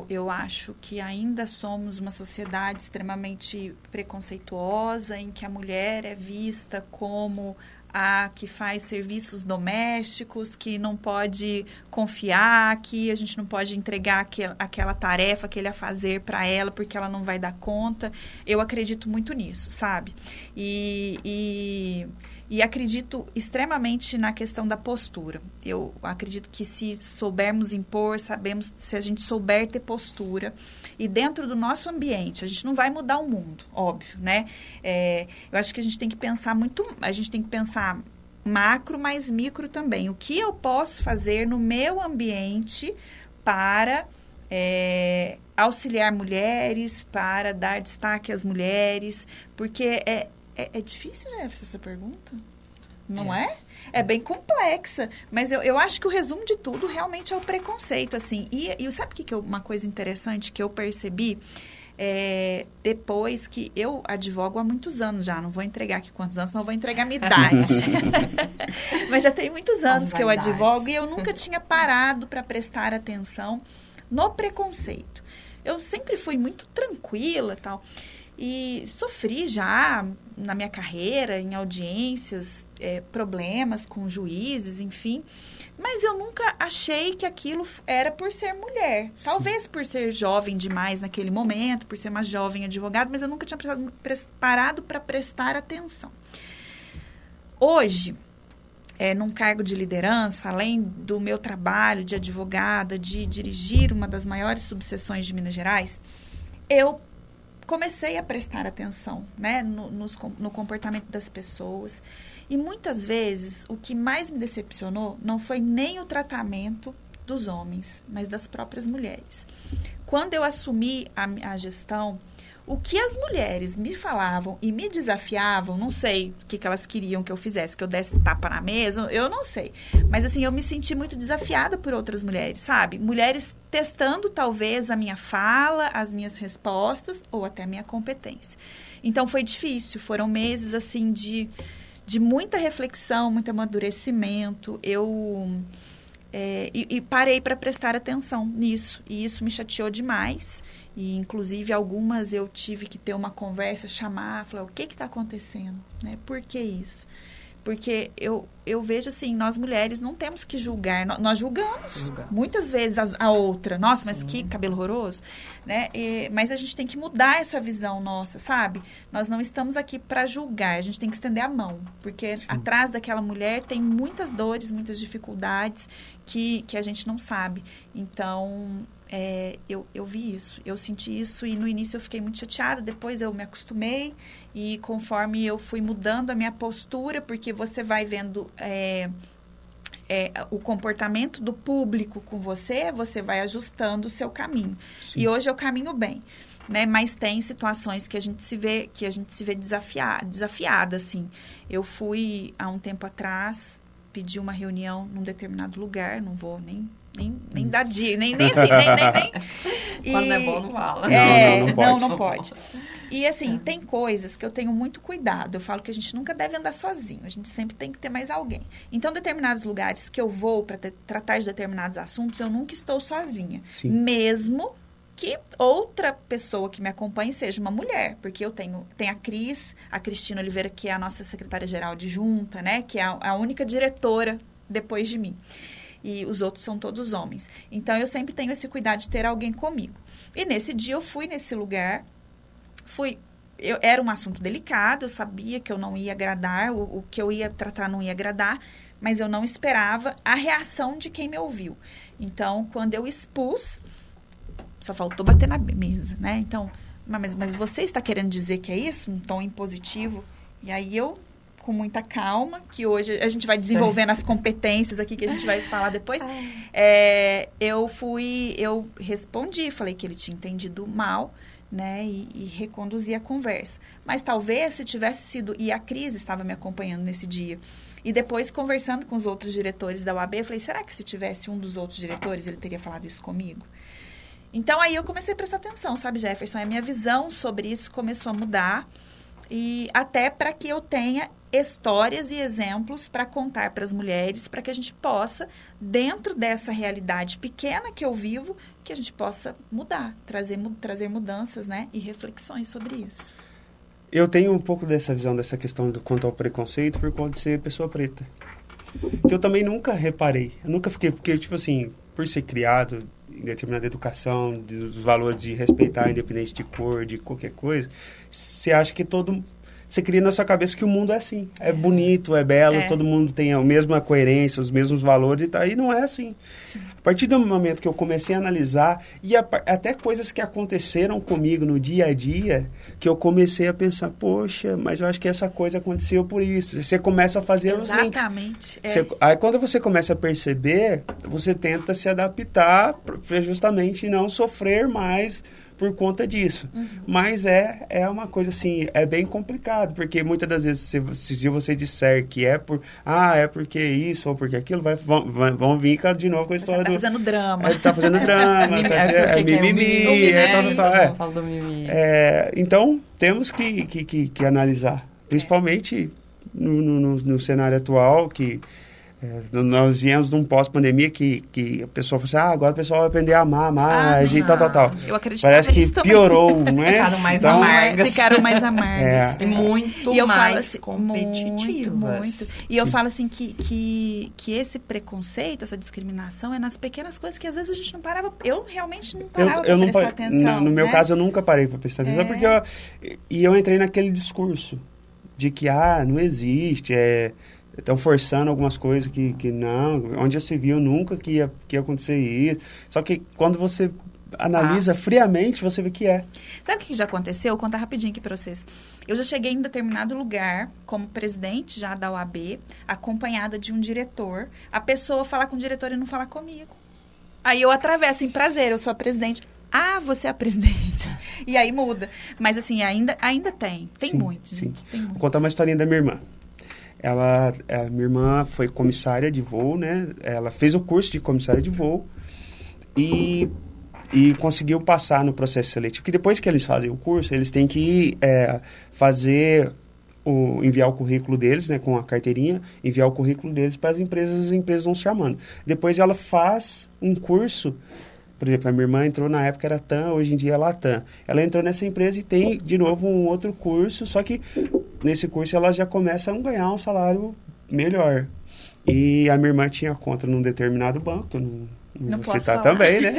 Eu acho que ainda somos uma sociedade extremamente preconceituosa, em que a mulher é vista como a que faz serviços domésticos, que não pode confiar, que a gente não pode entregar aquela tarefa, aquele afazer para ela, porque ela não vai dar conta. Eu acredito muito nisso, sabe? E acredito extremamente na questão da postura. Eu acredito que se soubermos impor, se a gente souber ter postura, e dentro do nosso ambiente, a gente não vai mudar o mundo, óbvio, né? Eu acho que a gente tem que pensar macro, mas micro também. O que eu posso fazer no meu ambiente para auxiliar mulheres, para dar destaque às mulheres, porque é difícil, Jefferson, essa pergunta? Não é? É bem complexa. Mas eu acho que o resumo de tudo realmente é o preconceito, assim. E sabe o que uma coisa interessante que eu percebi? Depois que eu advogo há muitos anos já, não vou entregar aqui quantos anos, não vou entregar a minha idade. Mas já tem muitos anos que eu advogo e eu nunca tinha parado para prestar atenção no preconceito. Eu sempre fui muito tranquila e tal. E sofri já na minha carreira, em audiências, problemas com juízes, enfim. Mas eu nunca achei que aquilo era por ser mulher. Sim. Talvez por ser jovem demais naquele momento, por ser uma jovem advogada, mas eu nunca tinha parado para prestar atenção. Hoje, num cargo de liderança, além do meu trabalho de advogada, de dirigir uma das maiores subseções de Minas Gerais, eu comecei a prestar atenção, né, no comportamento das pessoas. E muitas vezes o que mais me decepcionou não foi nem o tratamento dos homens, mas das próprias mulheres. Quando eu assumi a gestão, o que as mulheres me falavam e me desafiavam, não sei o que elas queriam que eu fizesse, que eu desse tapa na mesa, eu não sei. Mas, assim, eu me senti muito desafiada por outras mulheres, sabe? Mulheres testando, talvez, a minha fala, as minhas respostas ou até a minha competência. Então, foi difícil. Foram meses, assim, de muita reflexão, muito amadurecimento. E parei para prestar atenção nisso. E isso me chateou demais. E, inclusive, algumas eu tive que ter uma conversa, chamar, falar, o que está acontecendo? Né? Por que isso? Porque eu vejo assim, nós mulheres não temos que julgar, nós julgamos muitas vezes a outra. Nossa, mas que cabelo horroroso, né? Mas a gente tem que mudar essa visão nossa, sabe? Nós não estamos aqui para julgar, a gente tem que estender a mão, porque atrás daquela mulher tem muitas dores, muitas dificuldades que a gente não sabe. Então, eu vi isso, eu senti isso e no início eu fiquei muito chateada, depois eu me acostumei e conforme eu fui mudando a minha postura, porque você vai vendo o comportamento do público com você, você vai ajustando o seu caminho. Sim. E hoje eu caminho bem, né? Mas tem situações que a gente se vê desafiada, assim. Eu fui, há um tempo atrás, pedir uma reunião num determinado lugar, não vou nem dar dia, nem assim, nem. Quando é bom, não fala. Não pode. E assim, tem coisas que eu tenho muito cuidado. Eu falo que a gente nunca deve andar sozinho. A gente sempre tem que ter mais alguém. Então, determinados lugares que eu vou para tratar de determinados assuntos, eu nunca estou sozinha. Sim. Mesmo que outra pessoa que me acompanhe seja uma mulher. Porque eu tenho a Cristina Oliveira, que é a nossa secretária-geral adjunta, né? Que é a única diretora depois de mim. E os outros são todos homens. Então, eu sempre tenho esse cuidado de ter alguém comigo. E nesse dia, eu fui nesse lugar... Era um assunto delicado, eu sabia que eu não ia agradar, o que eu ia tratar não ia agradar, mas eu não esperava a reação de quem me ouviu. Então, quando eu expus, só faltou bater na mesa, né? Então, mas você está querendo dizer que é isso? Um tom impositivo? E aí eu, com muita calma, que hoje a gente vai desenvolvendo as competências aqui, que a gente vai falar depois, eu respondi, falei que ele tinha entendido mal, né, e reconduzir a conversa. Mas talvez se tivesse sido... E a Cris estava me acompanhando nesse dia. E depois, conversando com os outros diretores da UAB, eu falei, será que se tivesse um dos outros diretores, ele teria falado isso comigo? Então, aí eu comecei a prestar atenção, sabe, Jefferson? A minha visão sobre isso começou a mudar. E até para que eu tenha histórias e exemplos para contar para as mulheres, para que a gente possa, dentro dessa realidade pequena que eu vivo, que a gente possa mudar, trazer mudanças, né, e reflexões sobre isso. Eu tenho um pouco dessa visão, dessa questão quanto ao preconceito, por conta de ser pessoa preta. Que eu também nunca reparei. Eu nunca fiquei, porque, tipo assim, por ser criado em determinada educação, dos valores de respeitar, independente de cor, de qualquer coisa, você acha que você cria na sua cabeça que o mundo é assim. É bonito, é belo, todo mundo tem a mesma coerência, os mesmos valores e tal. E não é assim. Sim. A partir do momento que eu comecei a analisar, e até coisas que aconteceram comigo no dia a dia, que eu comecei a pensar, poxa, mas eu acho que essa coisa aconteceu por isso. Você começa a fazer os links. Exatamente. Aí quando você começa a perceber, você tenta se adaptar para justamente não sofrer mais por conta disso. Uhum. Mas é uma coisa assim, é bem complicado, porque muitas das vezes, se você disser que é porque isso ou porque aquilo, vão vir de novo com a história tá fazendo drama. Tá fazendo drama, mimimi, Fala do mimimi. Então, temos que analisar, principalmente no cenário atual, que nós viemos de um pós-pandemia que a pessoa falou assim, agora o pessoal vai aprender a amar mais e tal. Eu acredito. Parece que piorou, não é? Ficaram mais amargas. Ficaram mais amargas. E muito e mais assim, competitivas. Muito. E eu falo assim que esse preconceito, essa discriminação é nas pequenas coisas que às vezes a gente não parava. Eu realmente não parava para prestar atenção. No meu caso, eu nunca parei para prestar atenção, porque eu entrei naquele discurso de que, não existe, estão forçando algumas coisas que não, onde já se viu nunca que ia acontecer isso. Só que quando você analisa friamente, você vê que é. Sabe o que já aconteceu? Vou contar rapidinho aqui para vocês. Eu já cheguei em determinado lugar, como presidente já da OAB, acompanhada de um diretor. A pessoa fala com o diretor e não fala comigo. Aí eu atravesso em prazer, eu sou a presidente. Você é a presidente. E aí muda. Mas assim, ainda tem. Tem muito, gente. Tem muito. Vou contar uma historinha da minha irmã. Minha irmã foi comissária de voo, né? Ela fez o curso de comissária de voo e conseguiu passar no processo seletivo. Porque depois que eles fazem o curso, eles têm que enviar o currículo deles, né? Com a carteirinha, enviar o currículo deles para as empresas vão se chamando. Depois ela faz um curso. Por exemplo, a minha irmã entrou na época, era TAM, hoje em dia é Latam. Ela entrou nessa empresa e tem, de novo, um outro curso, só que nesse curso ela já começa a ganhar um salário melhor. E a minha irmã tinha conta num determinado banco, que eu não vou citar também, né?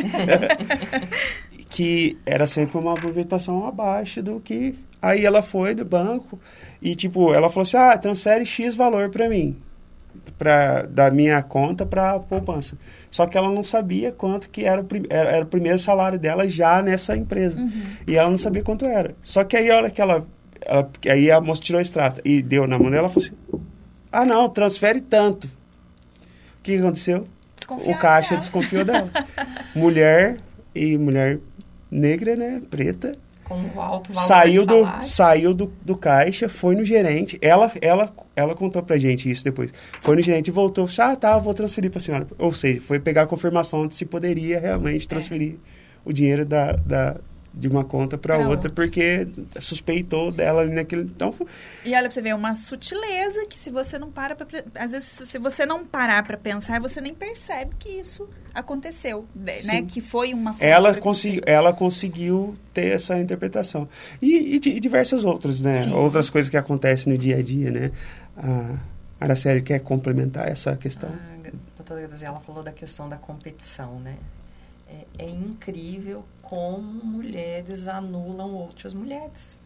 Que era sempre uma movimentação abaixo do que... Aí ela foi no banco e, ela falou assim, transfere X valor para mim, da minha conta para a poupança. Só que ela não sabia quanto que era o primeiro salário dela já nessa empresa. Uhum. E ela não sabia quanto era. Só que aí a hora que aí a moça tirou o extrato e deu na mão dela, ela falou assim, não, transfere tanto. que aconteceu? Desconfiaram O caixa dela. desconfiou dela. Mulher negra, né? Preta. Com o alto valor Saiu do caixa, foi no gerente. Ela contou pra gente isso depois. Foi no gerente e voltou. Vou transferir pra senhora. Ou seja, foi pegar a confirmação de se poderia realmente transferir o dinheiro de uma conta para outra, porque suspeitou dela ali naquele... Então, e olha pra você ver, uma sutileza que se você não às vezes, se você não parar para pensar, você nem percebe que isso aconteceu, né? Que foi uma fonte ela conseguiu ter essa interpretação. E diversas outras, né? Sim. Outras coisas que acontecem no dia a dia, né? A Araceli quer complementar essa questão? A doutora Graziela falou da questão da competição, né? É incrível como mulheres anulam outras mulheres.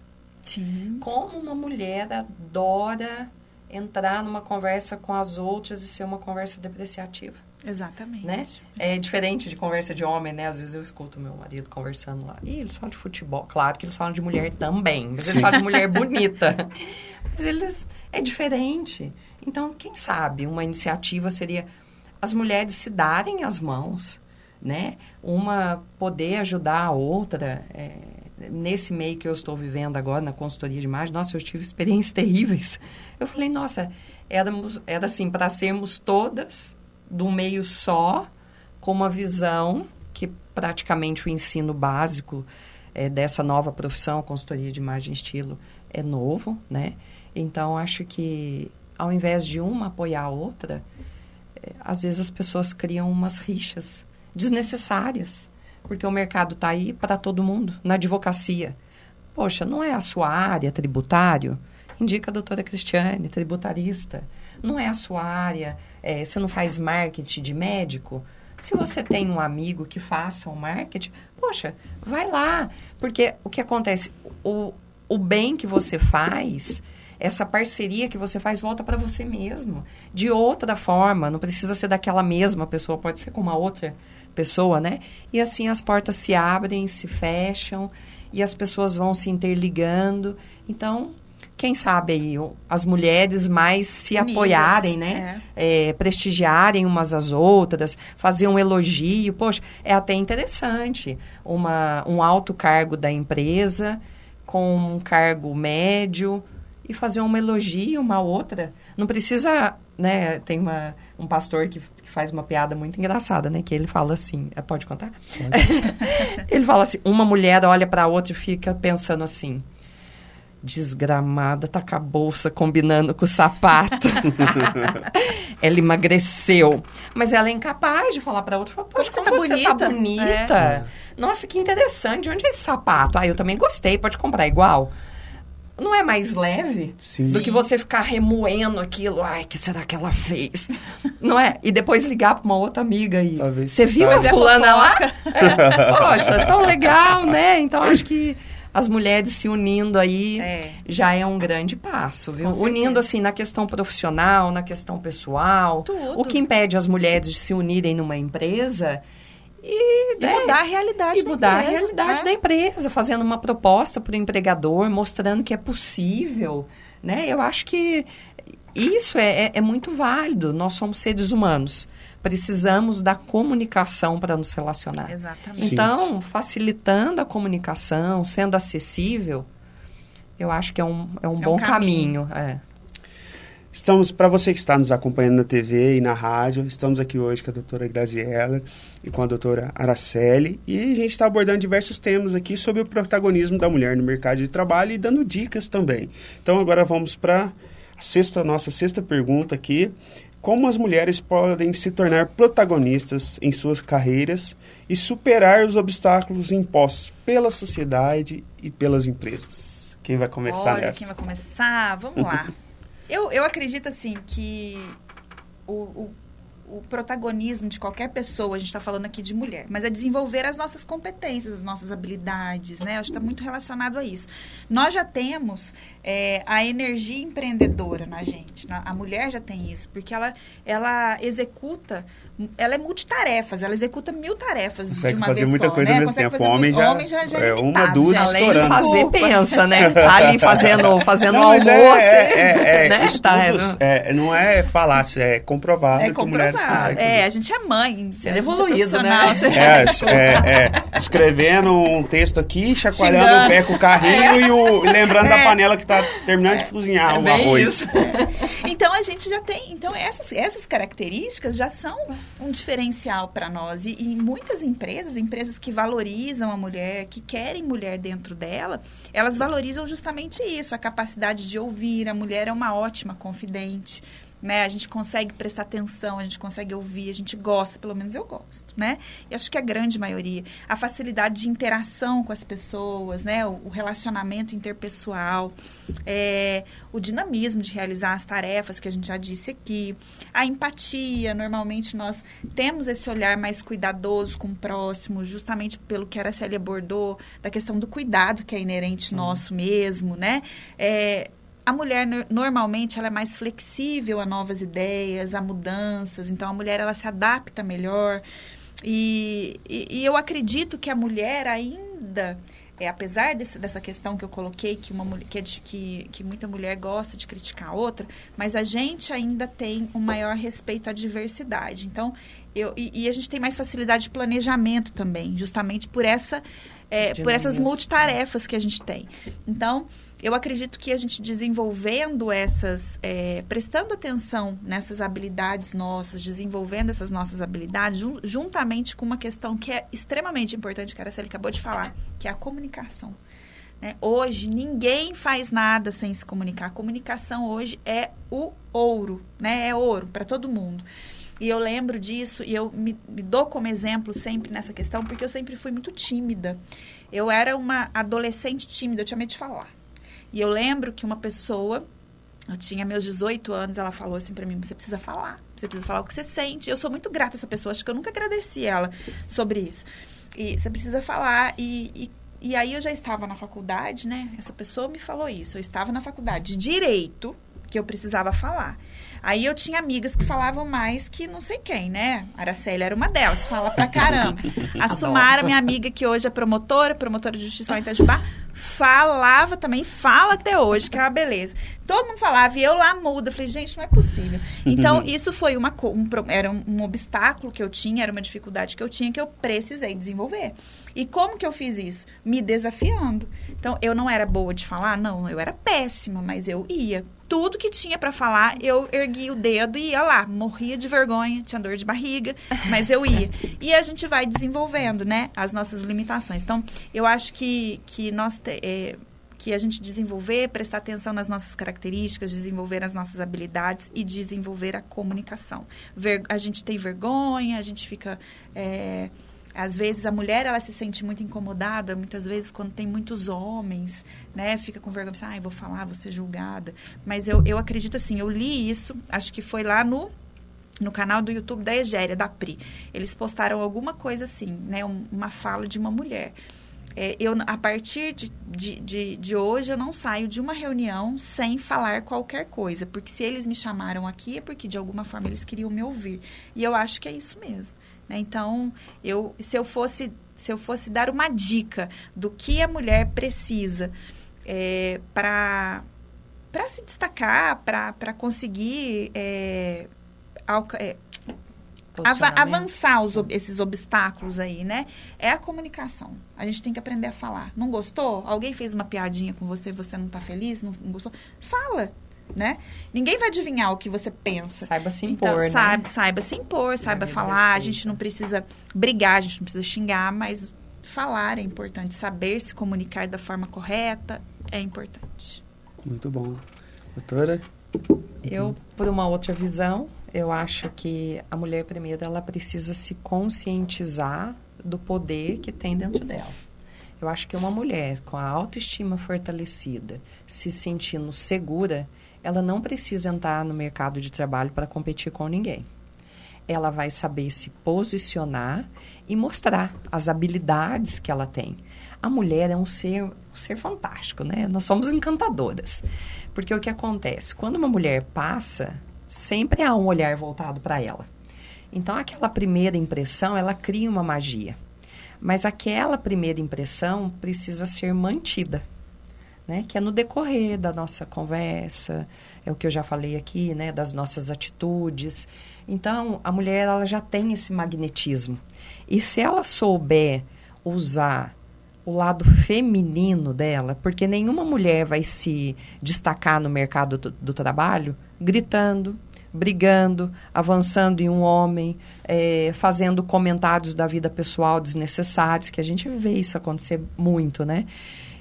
Sim. Como uma mulher adora entrar numa conversa com as outras e ser uma conversa depreciativa. Exatamente. Né? É diferente de conversa de homem, né? Às vezes eu escuto meu marido conversando lá. E eles falam de futebol. Claro que eles falam de mulher também. Mas eles falam de mulher bonita. Mas é diferente. Então, quem sabe uma iniciativa seria as mulheres se darem as mãos, né? Uma poder ajudar a outra. Nesse meio que eu estou vivendo agora, na consultoria de imagem, nossa, eu tive experiências terríveis. Eu falei, nossa, era assim, para sermos todas de um meio só, com uma visão que praticamente o ensino básico dessa nova profissão, consultoria de imagem e estilo, é novo, né? Então, acho que ao invés de uma apoiar a outra, às vezes as pessoas criam umas rixas desnecessárias, porque o mercado está aí para todo mundo, na advocacia. Poxa, não é a sua área tributário? Indica a doutora Cristiane, tributarista. Não é a sua área, você não faz marketing de médico? Se você tem um amigo que faça o marketing, poxa, vai lá. Porque o que acontece, o bem que você faz, essa parceria que você faz, volta para você mesmo. De outra forma, não precisa ser daquela mesma pessoa, pode ser com uma outra pessoa, né? E assim as portas se abrem, se fecham, e as pessoas vão se interligando. Então, quem sabe aí as mulheres mais se apoiarem, né? Prestigiarem umas às outras, fazer um elogio. Poxa, é até interessante. Um alto cargo da empresa com um cargo médio e fazer um elogio uma à outra. Não precisa, né? Tem um pastor que faz uma piada muito engraçada, né? Que ele fala assim... Pode contar? Pode. Ele fala assim, uma mulher olha para a outra e fica pensando assim... Desgramada, tá com a bolsa combinando com o sapato. Ela emagreceu. Mas ela é incapaz de falar pra outra. Poxa, como você tá bonita. Nossa, que interessante. Onde é esse sapato? Eu também gostei. Pode comprar igual. Não é mais leve do que você ficar remoendo aquilo? Ai, que será que ela fez? Não é? E depois ligar pra uma outra amiga e... Você viu a fulana lá? Poxa, tão legal, né? Então, acho que as mulheres se unindo aí já é um grande passo, viu? Unindo, assim, na questão profissional, na questão pessoal. Tudo. O que impede as mulheres de se unirem numa empresa e mudar a realidade da empresa. Mudar a realidade da empresa, fazendo uma proposta para o empregador, mostrando que é possível, né? Eu acho que isso é muito válido. Nós somos seres humanos. Precisamos da comunicação para nos relacionar. Exatamente. Então, facilitando a comunicação, sendo acessível, eu acho que é um bom caminho. Estamos, para você que está nos acompanhando na TV e na rádio, estamos aqui hoje com a doutora Graziela e com a doutora Araceli, e a gente está abordando diversos temas aqui sobre o protagonismo da mulher no mercado de trabalho e dando dicas também. Então, agora vamos para nossa sexta pergunta aqui. Como as mulheres podem se tornar protagonistas em suas carreiras e superar os obstáculos impostos pela sociedade e pelas empresas? Quem vai começar nessa? Quem vai começar? Vamos lá. Eu acredito, assim, que o protagonismo de qualquer pessoa, a gente está falando aqui de mulher, mas é desenvolver as nossas competências, as nossas habilidades, né? Acho que está muito relacionado a isso. Nós já temos a energia empreendedora na gente. A mulher já tem isso, porque ela executa... Ela é multitarefas, ela executa 1000 tarefas de uma vez só. Consegue fazer muita coisa ao mesmo tempo. O homem já é limitado, duas, além de fazer, pensa, né? Tá ali fazendo almoço. Né? Estudos, não é falácia, é comprovado que mulheres fala. A gente é mãe. Você é evoluído, né? Escrevendo um texto aqui, chacoalhando o pé com o carrinho e lembrando da panela que está terminando de cozinhar o arroz. Então, a gente já tem... Então, essas características já são um diferencial para nós. E muitas empresas que valorizam a mulher, que querem mulher dentro dela, elas valorizam justamente isso, a capacidade de ouvir. A mulher é uma ótima confidente, né? A gente consegue prestar atenção, a gente consegue ouvir, a gente gosta, pelo menos eu gosto, né? E acho que a grande maioria. A facilidade de interação com as pessoas, né? O relacionamento interpessoal, o dinamismo de realizar as tarefas que a gente já disse aqui, a empatia. Normalmente nós temos esse olhar mais cuidadoso com o próximo, justamente pelo que a Araceli abordou, da questão do cuidado que é inerente nosso mesmo, né? A mulher, normalmente, ela é mais flexível a novas ideias, a mudanças. Então, a mulher, ela se adapta melhor. E eu acredito que a mulher ainda, apesar dessa questão que eu coloquei, que muita mulher gosta de criticar a outra, mas a gente ainda tem um maior respeito à diversidade. Então, a gente tem mais facilidade de planejamento também, justamente por essas multitarefas que a gente tem. Então, eu acredito que a gente desenvolvendo prestando atenção nessas habilidades nossas, desenvolvendo essas nossas habilidades, juntamente com uma questão que é extremamente importante, que a Araceli acabou de falar, que é a comunicação. Né? Hoje, ninguém faz nada sem se comunicar. A comunicação hoje é o ouro, né? É ouro para todo mundo. E eu lembro disso, e eu me dou como exemplo sempre nessa questão, porque eu sempre fui muito tímida. Eu era uma adolescente tímida, eu tinha medo de falar. E eu lembro que uma pessoa, eu tinha meus 18 anos, ela falou assim pra mim, você precisa falar o que você sente. Eu sou muito grata a essa pessoa, acho que eu nunca agradeci ela sobre isso. E você precisa falar, e aí eu já estava na faculdade, né? Essa pessoa me falou isso, eu estava na faculdade de Direito, que eu precisava falar. Aí eu tinha amigas que falavam mais que não sei quem, né? A Araceli era uma delas, fala pra caramba. A Sumara, minha amiga, que hoje é promotora de justiça lá em Itajubá, falava também, fala até hoje, que é uma beleza. Todo mundo falava, e eu lá muda. Falei, gente, não é possível. Então, isso foi era um obstáculo que eu tinha, era uma dificuldade que eu tinha, que eu precisei desenvolver. E como que eu fiz isso? Me desafiando. Então, eu não era boa de falar? Não, eu era péssima, mas eu ia. Tudo que tinha para falar, eu erguia o dedo e ia lá. Morria de vergonha, tinha dor de barriga, mas eu ia. E a gente vai desenvolvendo, né, as nossas limitações. Então, eu acho que a gente desenvolver, prestar atenção nas nossas características, desenvolver as nossas habilidades e desenvolver a comunicação. A gente tem vergonha, a gente fica... Às vezes, a mulher, ela se sente muito incomodada, muitas vezes, quando tem muitos homens, né? Fica com vergonha, pensa, vou falar, vou ser julgada. Mas eu acredito assim, eu li isso, acho que foi lá no canal do YouTube da Egéria, da Pri. Eles postaram alguma coisa assim, né? Uma fala de uma mulher. A partir de hoje, eu não saio de uma reunião sem falar qualquer coisa. Porque se eles me chamaram aqui, é porque, de alguma forma, eles queriam me ouvir. E eu acho que é isso mesmo. Né? Então, se eu fosse dar uma dica do que a mulher precisa para se destacar, para conseguir avançar esses obstáculos aí, né? É a comunicação. A gente tem que aprender a falar. Não gostou? Alguém fez uma piadinha com você, você não tá feliz? Não gostou? Fala! Né? Ninguém vai adivinhar o que você pensa. Saiba se impor, então, né? Saiba se impor, saiba falar. A gente não precisa brigar, a gente não precisa xingar, mas falar é importante. Saber se comunicar da forma correta é importante. Muito bom. Doutora? Eu, por uma outra visão, eu acho que a mulher, primeiro, ela precisa se conscientizar do poder que tem dentro dela. Eu acho que uma mulher com a autoestima fortalecida, se sentindo segura, ela não precisa entrar no mercado de trabalho para competir com ninguém. Ela vai saber se posicionar e mostrar as habilidades que ela tem. A mulher é um ser fantástico, né? Nós somos encantadoras. Porque o que acontece? Quando uma mulher passa, sempre há um olhar voltado para ela. Então, aquela primeira impressão, ela cria uma magia. Mas aquela primeira impressão precisa ser mantida. né? Que é no decorrer da nossa conversa, é o que eu já falei aqui, né? Das nossas atitudes. Então, a mulher, ela já tem esse magnetismo. E se ela souber usar o lado feminino dela, porque nenhuma mulher vai se destacar no mercado do trabalho gritando, brigando, avançando em um homem, fazendo comentários da vida pessoal desnecessários, que a gente vê isso acontecer muito, né?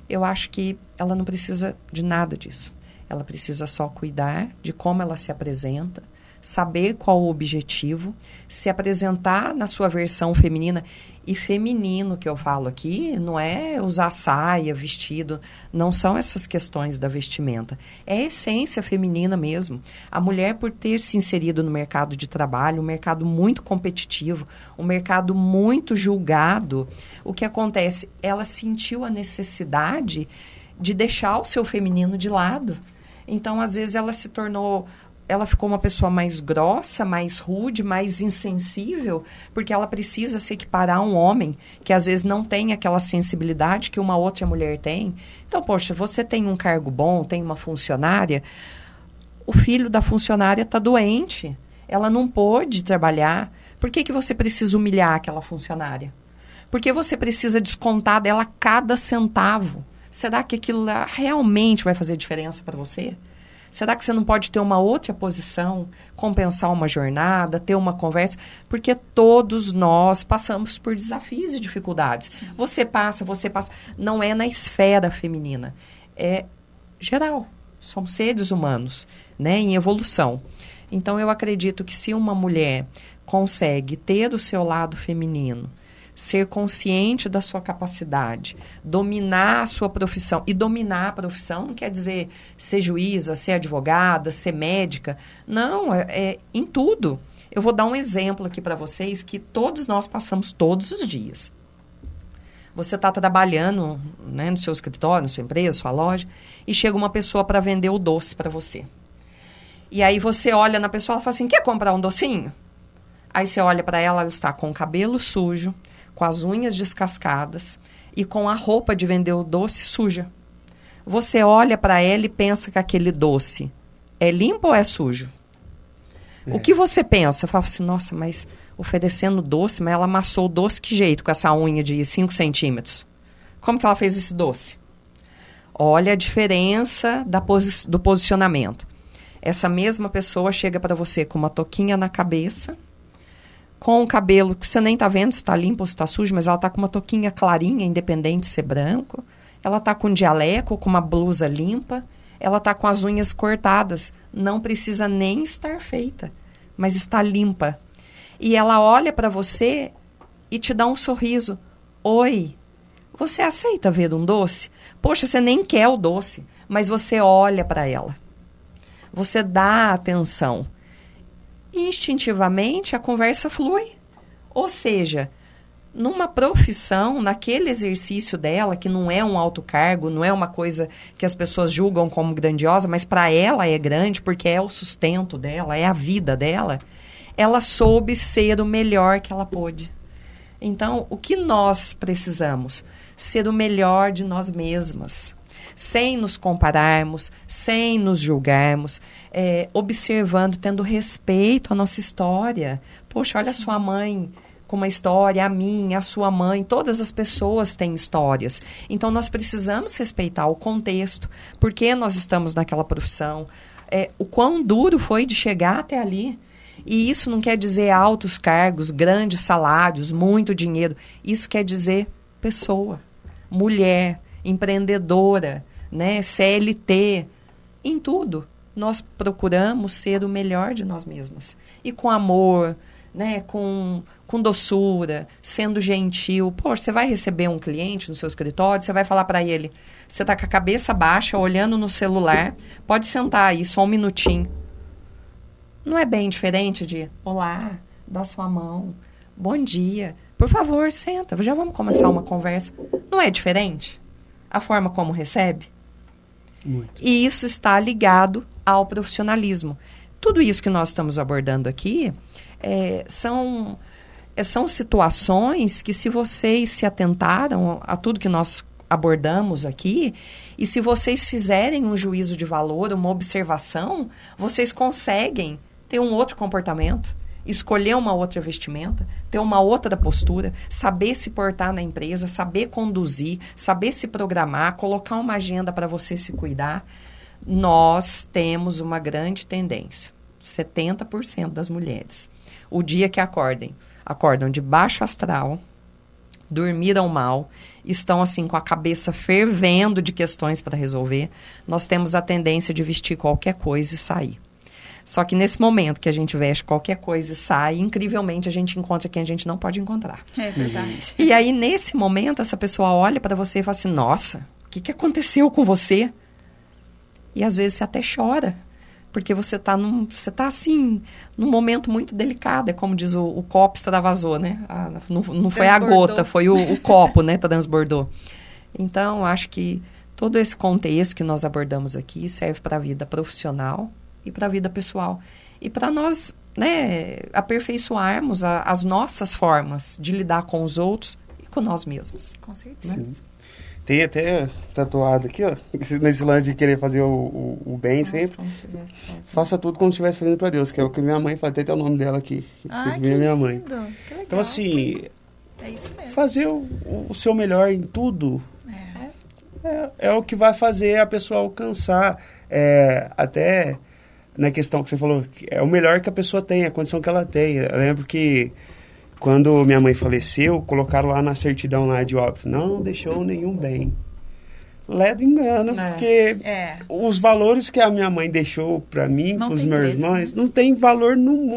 Eu acho que ela não precisa de nada disso. Ela precisa só cuidar de como ela se apresenta, saber qual o objetivo, se apresentar na sua versão feminina. E feminino que eu falo aqui não é usar saia, vestido, não são essas questões da vestimenta. É a essência feminina mesmo. A mulher, por ter se inserido no mercado de trabalho, um mercado muito competitivo, um mercado muito julgado, o que acontece? Ela sentiu a necessidade de deixar o seu feminino de lado. Então, às vezes, ela ficou uma pessoa mais grossa, mais rude, mais insensível, porque ela precisa se equiparar a um homem que às vezes não tem aquela sensibilidade que uma outra mulher tem. Então, poxa, você tem um cargo bom, tem uma funcionária, o filho da funcionária está doente, ela não pôde trabalhar. Por que você precisa humilhar aquela funcionária? Por que você precisa descontar dela cada centavo? Será que aquilo lá realmente vai fazer diferença para você? Será que você não pode ter uma outra posição, compensar uma jornada, ter uma conversa? Porque todos nós passamos por desafios e dificuldades. Sim. Você passa. Não é na esfera feminina. É geral. Somos seres humanos, né, em evolução. Então, eu acredito que se uma mulher consegue ter o seu lado feminino, ser consciente da sua capacidade, dominar a sua profissão. E dominar a profissão não quer dizer ser juíza, ser advogada, ser médica. Não, é em tudo. Eu vou dar um exemplo aqui para vocês que todos nós passamos todos os dias. Você está trabalhando, né, no seu escritório, na sua empresa, sua loja, e chega uma pessoa para vender o doce para você. E aí você olha na pessoa e fala assim, quer comprar um docinho? Aí você olha para ela, ela está com o cabelo sujo, com as unhas descascadas e com a roupa de vender o doce suja. Você olha para ela e pensa que aquele doce é limpo ou é sujo? O que você pensa? Fala assim, nossa, mas oferecendo doce, mas ela amassou o doce que jeito com essa unha de 5 centímetros? Como que ela fez esse doce? Olha a diferença do posicionamento. Essa mesma pessoa chega para você com uma touquinha na cabeça, com o cabelo que você nem está vendo se está limpo ou se está sujo, mas ela está com uma touquinha clarinha, independente de ser branco. Ela está com um jaleco, com uma blusa limpa. Ela está com as unhas cortadas. Não precisa nem estar feita, mas está limpa. E ela olha para você e te dá um sorriso. Oi, você aceita ver um doce? Poxa, você nem quer o doce, mas você olha para ela. Você dá atenção. E instintivamente a conversa flui. Ou seja, numa profissão, naquele exercício dela, que não é um alto cargo, não é uma coisa que as pessoas julgam como grandiosa, mas para ela é grande porque é o sustento dela, é a vida dela, ela soube ser o melhor que ela pôde. Então, o que nós precisamos? Ser o melhor de nós mesmas. Sem nos compararmos, sem nos julgarmos, observando, tendo respeito à nossa história. Poxa, olha a sua mãe com uma história, a minha, a sua mãe, todas as pessoas têm histórias. Então, nós precisamos respeitar o contexto, porque nós estamos naquela profissão, o quão duro foi de chegar até ali. E isso não quer dizer altos cargos, grandes salários, muito dinheiro. Isso quer dizer pessoa, mulher, empreendedora, né, CLT, em tudo. Nós procuramos ser o melhor de nós mesmas. E com amor, né, com doçura, sendo gentil. Poxa, você vai receber um cliente no seu escritório, você vai falar para ele, você está com a cabeça baixa, olhando no celular, pode sentar aí, só um minutinho. Não é bem diferente de, olá, dá sua mão, bom dia, por favor, senta, já vamos começar uma conversa. Não é diferente? A forma como recebe? Muito. E isso está ligado ao profissionalismo. Tudo isso que nós estamos abordando aqui são situações que, se vocês se atentaram a tudo que nós abordamos aqui, e se vocês fizerem um juízo de valor, uma observação, vocês conseguem ter um outro comportamento, escolher uma outra vestimenta, ter uma outra postura, saber se portar na empresa, saber conduzir, saber se programar, colocar uma agenda para você se cuidar. Nós temos uma grande tendência, 70% das mulheres, o dia que acordam de baixo astral, dormiram mal, estão assim com a cabeça fervendo de questões para resolver, nós temos a tendência de vestir qualquer coisa e sair. Só que nesse momento que a gente veste qualquer coisa e sai, incrivelmente a gente encontra quem a gente não pode encontrar. É verdade. E aí, nesse momento, essa pessoa olha para você e fala assim, nossa, o que aconteceu com você? E às vezes você até chora, porque você tá assim, num momento muito delicado. É como diz o copo extravasou, né? Não foi a gota, foi o copo, né? Transbordou. Então, acho que todo esse contexto que nós abordamos aqui serve para a vida profissional e para a vida pessoal. E para nós, né, aperfeiçoarmos as nossas formas de lidar com os outros e com nós mesmos. Com certeza. Sim. Tem até tatuado aqui, ó, nesse lance de querer fazer o bem sempre. Faça tudo como se estivesse fazendo para Deus, que é o que minha mãe fala, até o nome dela aqui. Que minha mãe. Que legal. Então, assim, é isso mesmo. Fazer o seu melhor em tudo é o que vai fazer a pessoa alcançar. Até na questão que você falou, é o melhor que a pessoa tem, a condição que ela tem. Eu lembro que quando minha mãe faleceu, colocaram lá na certidão lá de óbito, não deixou nenhum bem. Ledo engano, porque os valores que a minha mãe deixou para mim, para os meus irmãos, não tem valor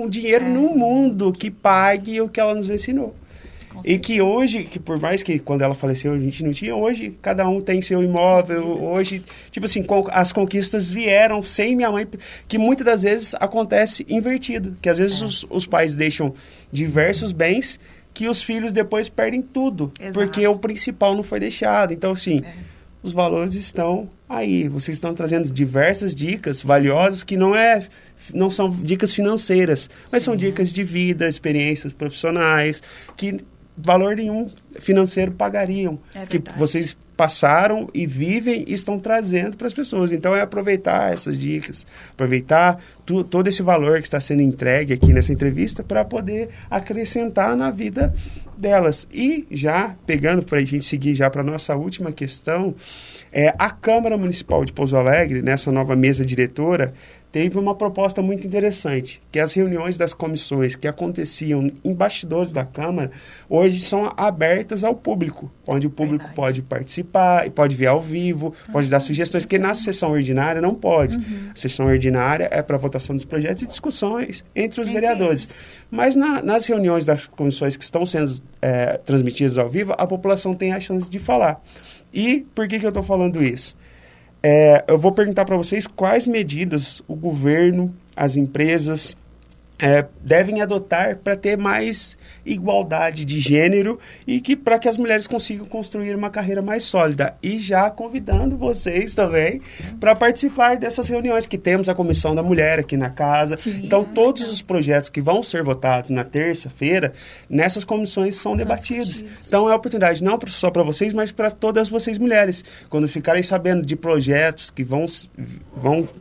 dinheiro no mundo que pague o que ela nos ensinou. E que hoje, que por mais que quando ela faleceu a gente não tinha, hoje cada um tem seu imóvel, hoje, tipo assim, as conquistas vieram sem minha mãe, que muitas das vezes acontece invertido, que às vezes os pais deixam diversos bens que os filhos depois perdem tudo, porque o principal não foi deixado. Então, assim, os valores estão aí, vocês estão trazendo diversas dicas valiosas que não são dicas financeiras, mas são dicas de vida, experiências profissionais, que valor nenhum financeiro pagariam, que vocês passaram e vivem e estão trazendo para as pessoas. Então, é aproveitar essas dicas, aproveitar todo esse valor que está sendo entregue aqui nessa entrevista para poder acrescentar na vida delas. E já, pegando para a gente seguir já para a nossa última questão, a Câmara Municipal de Pouso Alegre, nessa nova mesa diretora, teve uma proposta muito interessante, que as reuniões das comissões que aconteciam em bastidores da Câmara, hoje são abertas ao público, onde o público pode participar, e pode ver ao vivo, pode dar sugestões, porque na sessão ordinária não pode. A sessão ordinária é para votação dos projetos e discussões entre os vereadores. Mas nas reuniões das comissões que estão sendo transmitidas ao vivo, a população tem a chance de falar. E por que eu estou falando isso? Eu vou perguntar para vocês quais medidas o governo, as empresas devem adotar para ter mais igualdade de gênero e para que as mulheres consigam construir uma carreira mais sólida. E já convidando vocês também para participar dessas reuniões, que temos a Comissão da Mulher aqui na casa. Sim, então, todos os projetos que vão ser votados na terça-feira, nessas comissões são debatidos. Então, é oportunidade não só para vocês, mas para todas vocês mulheres. Quando ficarem sabendo de projetos que vão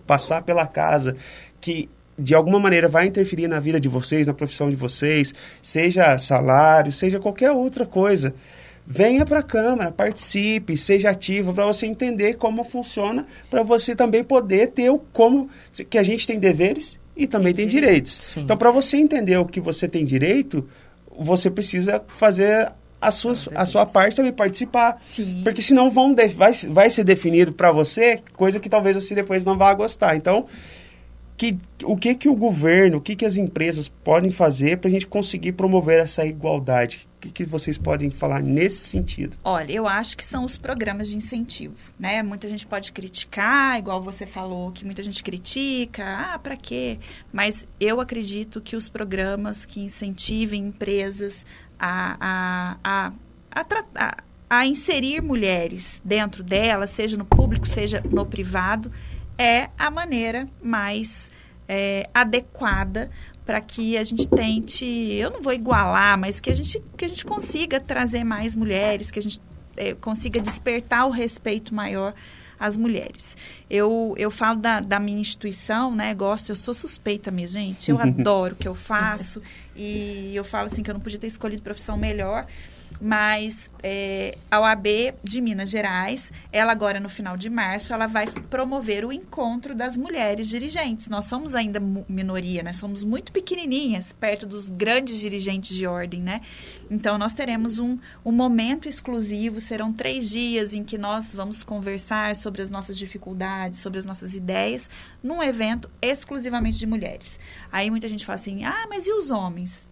passar pela casa, que de alguma maneira vai interferir na vida de vocês, na profissão de vocês, seja salário, seja qualquer outra coisa, venha para a Câmara, participe, seja ativo, para você entender como funciona, para você também poder ter que a gente tem deveres e também tem direitos. Sim. Então, para você entender o que você tem direito, você precisa fazer a sua parte também, participar. Sim. Porque senão vai ser definido para você coisa que talvez você depois não vá gostar. Então, o que o governo, o que as empresas podem fazer para a gente conseguir promover essa igualdade? O que vocês podem falar nesse sentido? Olha, eu acho que são os programas de incentivo, né? Muita gente pode criticar, igual você falou, que muita gente critica, para quê? Mas eu acredito que os programas que incentivem empresas a inserir mulheres dentro delas, seja no público, seja no privado, é a maneira mais adequada para que a gente tente, eu não vou igualar, mas que a gente consiga trazer mais mulheres, que a gente consiga despertar o respeito maior às mulheres. Eu falo da minha instituição, né? Eu sou suspeita mesmo, gente. Eu adoro o que eu faço e eu falo assim que eu não podia ter escolhido profissão melhor. Mas a OAB de Minas Gerais, ela agora no final de março, ela vai promover o encontro das mulheres dirigentes. Nós somos ainda minoria, né? Somos muito pequenininhas, perto dos grandes dirigentes de ordem, né? Então, nós teremos um momento exclusivo, serão 3 dias em que nós vamos conversar sobre as nossas dificuldades, sobre as nossas ideias, num evento exclusivamente de mulheres. Aí muita gente fala assim, mas e os homens?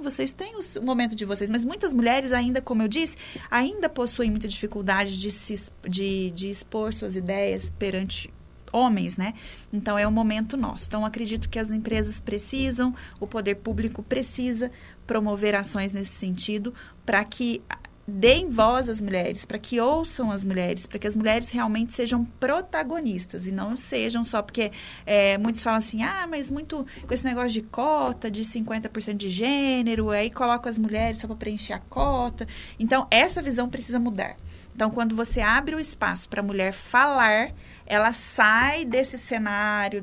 Vocês têm o momento de vocês, mas muitas mulheres ainda, como eu disse, ainda possuem muita dificuldade de expor suas ideias perante homens, né? Então, é um momento nosso. Então, acredito que as empresas precisam, o poder público precisa promover ações nesse sentido para que deem voz às mulheres, para que ouçam as mulheres, para que as mulheres realmente sejam protagonistas e não sejam só porque muitos falam assim, mas muito com esse negócio de cota, de 50% de gênero, aí colocam as mulheres só para preencher a cota. Então, essa visão precisa mudar. Então, quando você abre o espaço para a mulher falar, ela sai desse cenário,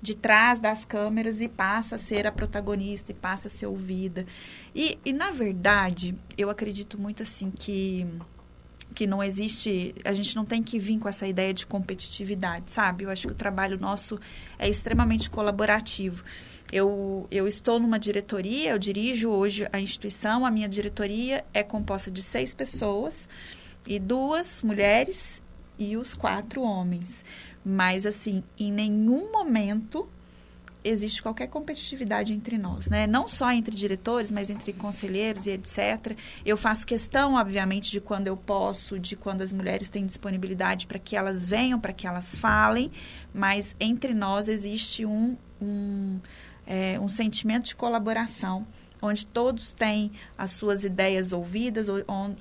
de trás das câmeras e passa a ser a protagonista e passa a ser ouvida. E na verdade, eu acredito muito assim que não existe, a gente não tem que vir com essa ideia de competitividade, sabe? Eu acho que o trabalho nosso é extremamente colaborativo. Eu estou numa diretoria, eu dirijo hoje a instituição, a minha diretoria é composta de 6 pessoas, e 2 mulheres e os 4 homens. Mas, assim, em nenhum momento existe qualquer competitividade entre nós, né? Não só entre diretores, mas entre conselheiros e etc. Eu faço questão, obviamente, de quando eu posso, de quando as mulheres têm disponibilidade para que elas venham, para que elas falem, mas entre nós existe um sentimento de colaboração, onde todos têm as suas ideias ouvidas,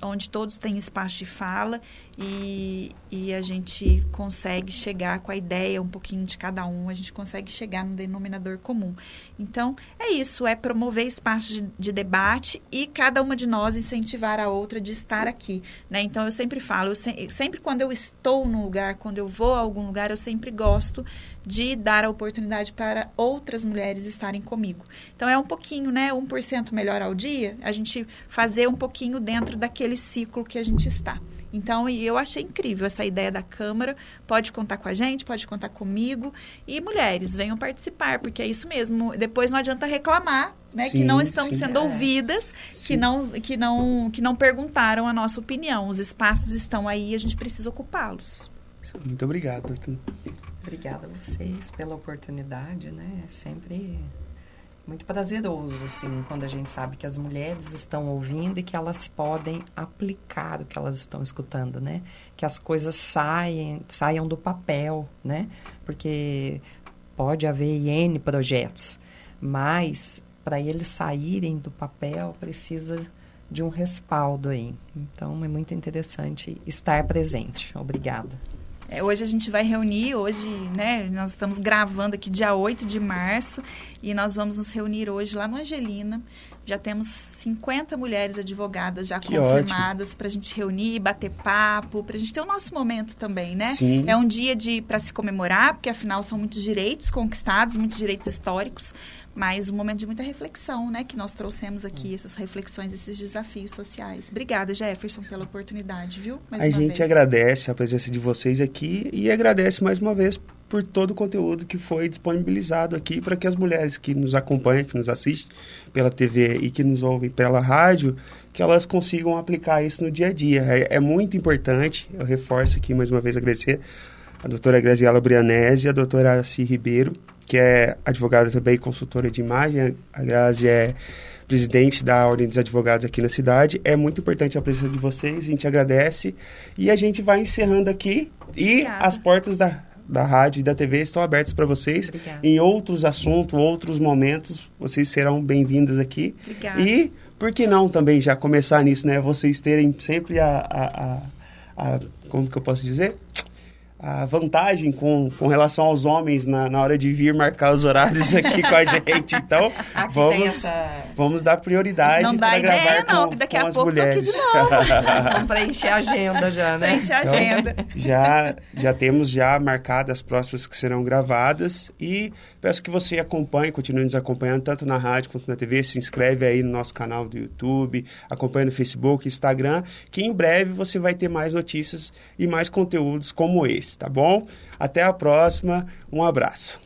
onde todos têm espaço de fala e a gente consegue chegar com a ideia, um pouquinho de cada um, a gente consegue chegar no denominador comum. Então, é isso, é promover espaços de debate e cada uma de nós incentivar a outra de estar aqui, né? Então, eu sempre falo, sempre quando eu estou num lugar, quando eu vou a algum lugar, eu sempre gosto de dar a oportunidade para outras mulheres estarem comigo. Então, é um pouquinho, né? 1% melhor ao dia, a gente fazer um pouquinho dentro daquele ciclo que a gente está. Então, eu achei incrível essa ideia da Câmara. Pode contar com a gente, pode contar comigo. E, mulheres, venham participar, porque é isso mesmo. Depois não adianta reclamar, né? Sim, que não estamos sendo ouvidas, que não perguntaram a nossa opinião. Os espaços estão aí, a gente precisa ocupá-los. Muito obrigado, doutor. Obrigada a vocês pela oportunidade, né? É sempre muito prazeroso, assim, quando a gente sabe que as mulheres estão ouvindo e que elas podem aplicar o que elas estão escutando, né? Que as coisas saiam do papel, né? Porque pode haver N projetos, mas para eles saírem do papel precisa de um respaldo aí. Então, é muito interessante estar presente. Obrigada. Hoje a gente vai reunir, né, nós estamos gravando aqui dia 8 de março e nós vamos nos reunir hoje lá no Angelina. Já temos 50 mulheres advogadas já confirmadas para a gente reunir, bater papo, para a gente ter o nosso momento também, né? Sim. É um dia para se comemorar, porque afinal são muitos direitos conquistados, muitos direitos históricos, mas um momento de muita reflexão, né? Que nós trouxemos aqui, essas reflexões, esses desafios sociais. Obrigada, Jefferson, pela oportunidade, viu? A gente agradece a presença de vocês aqui e agradece mais uma vez por todo o conteúdo que foi disponibilizado aqui para que as mulheres que nos acompanham, que nos assistem pela TV e que nos ouvem pela rádio, que elas consigam aplicar isso no dia a dia. É muito importante, eu reforço aqui mais uma vez agradecer a doutora Graziela Brianesi e a doutora Araci Ribeiro, que é advogada também e consultora de imagem. A Grazi é presidente da Ordem dos Advogados aqui na cidade. É muito importante a presença de vocês, a gente agradece. E a gente vai encerrando aqui. Obrigada. E as portas da rádio e da TV estão abertas para vocês. Obrigada. Em outros assuntos, outros momentos, vocês serão bem-vindas aqui. Obrigada. E, por que não também já começar nisso, né? Vocês terem sempre como que eu posso dizer? vantagem com relação aos homens na hora de vir marcar os horários aqui com a gente. Então, vamos dar prioridade para gravar com daqui a pouco mulheres. Tô aqui de novo. Vamos preencher a agenda já, né? Preencher a agenda. Já temos marcadas as próximas que serão gravadas e peço que você acompanhe, continue nos acompanhando tanto na rádio quanto na TV. Se inscreve aí no nosso canal do YouTube, acompanha no Facebook, Instagram, que em breve você vai ter mais notícias e mais conteúdos como esse, tá bom? Até a próxima, um abraço.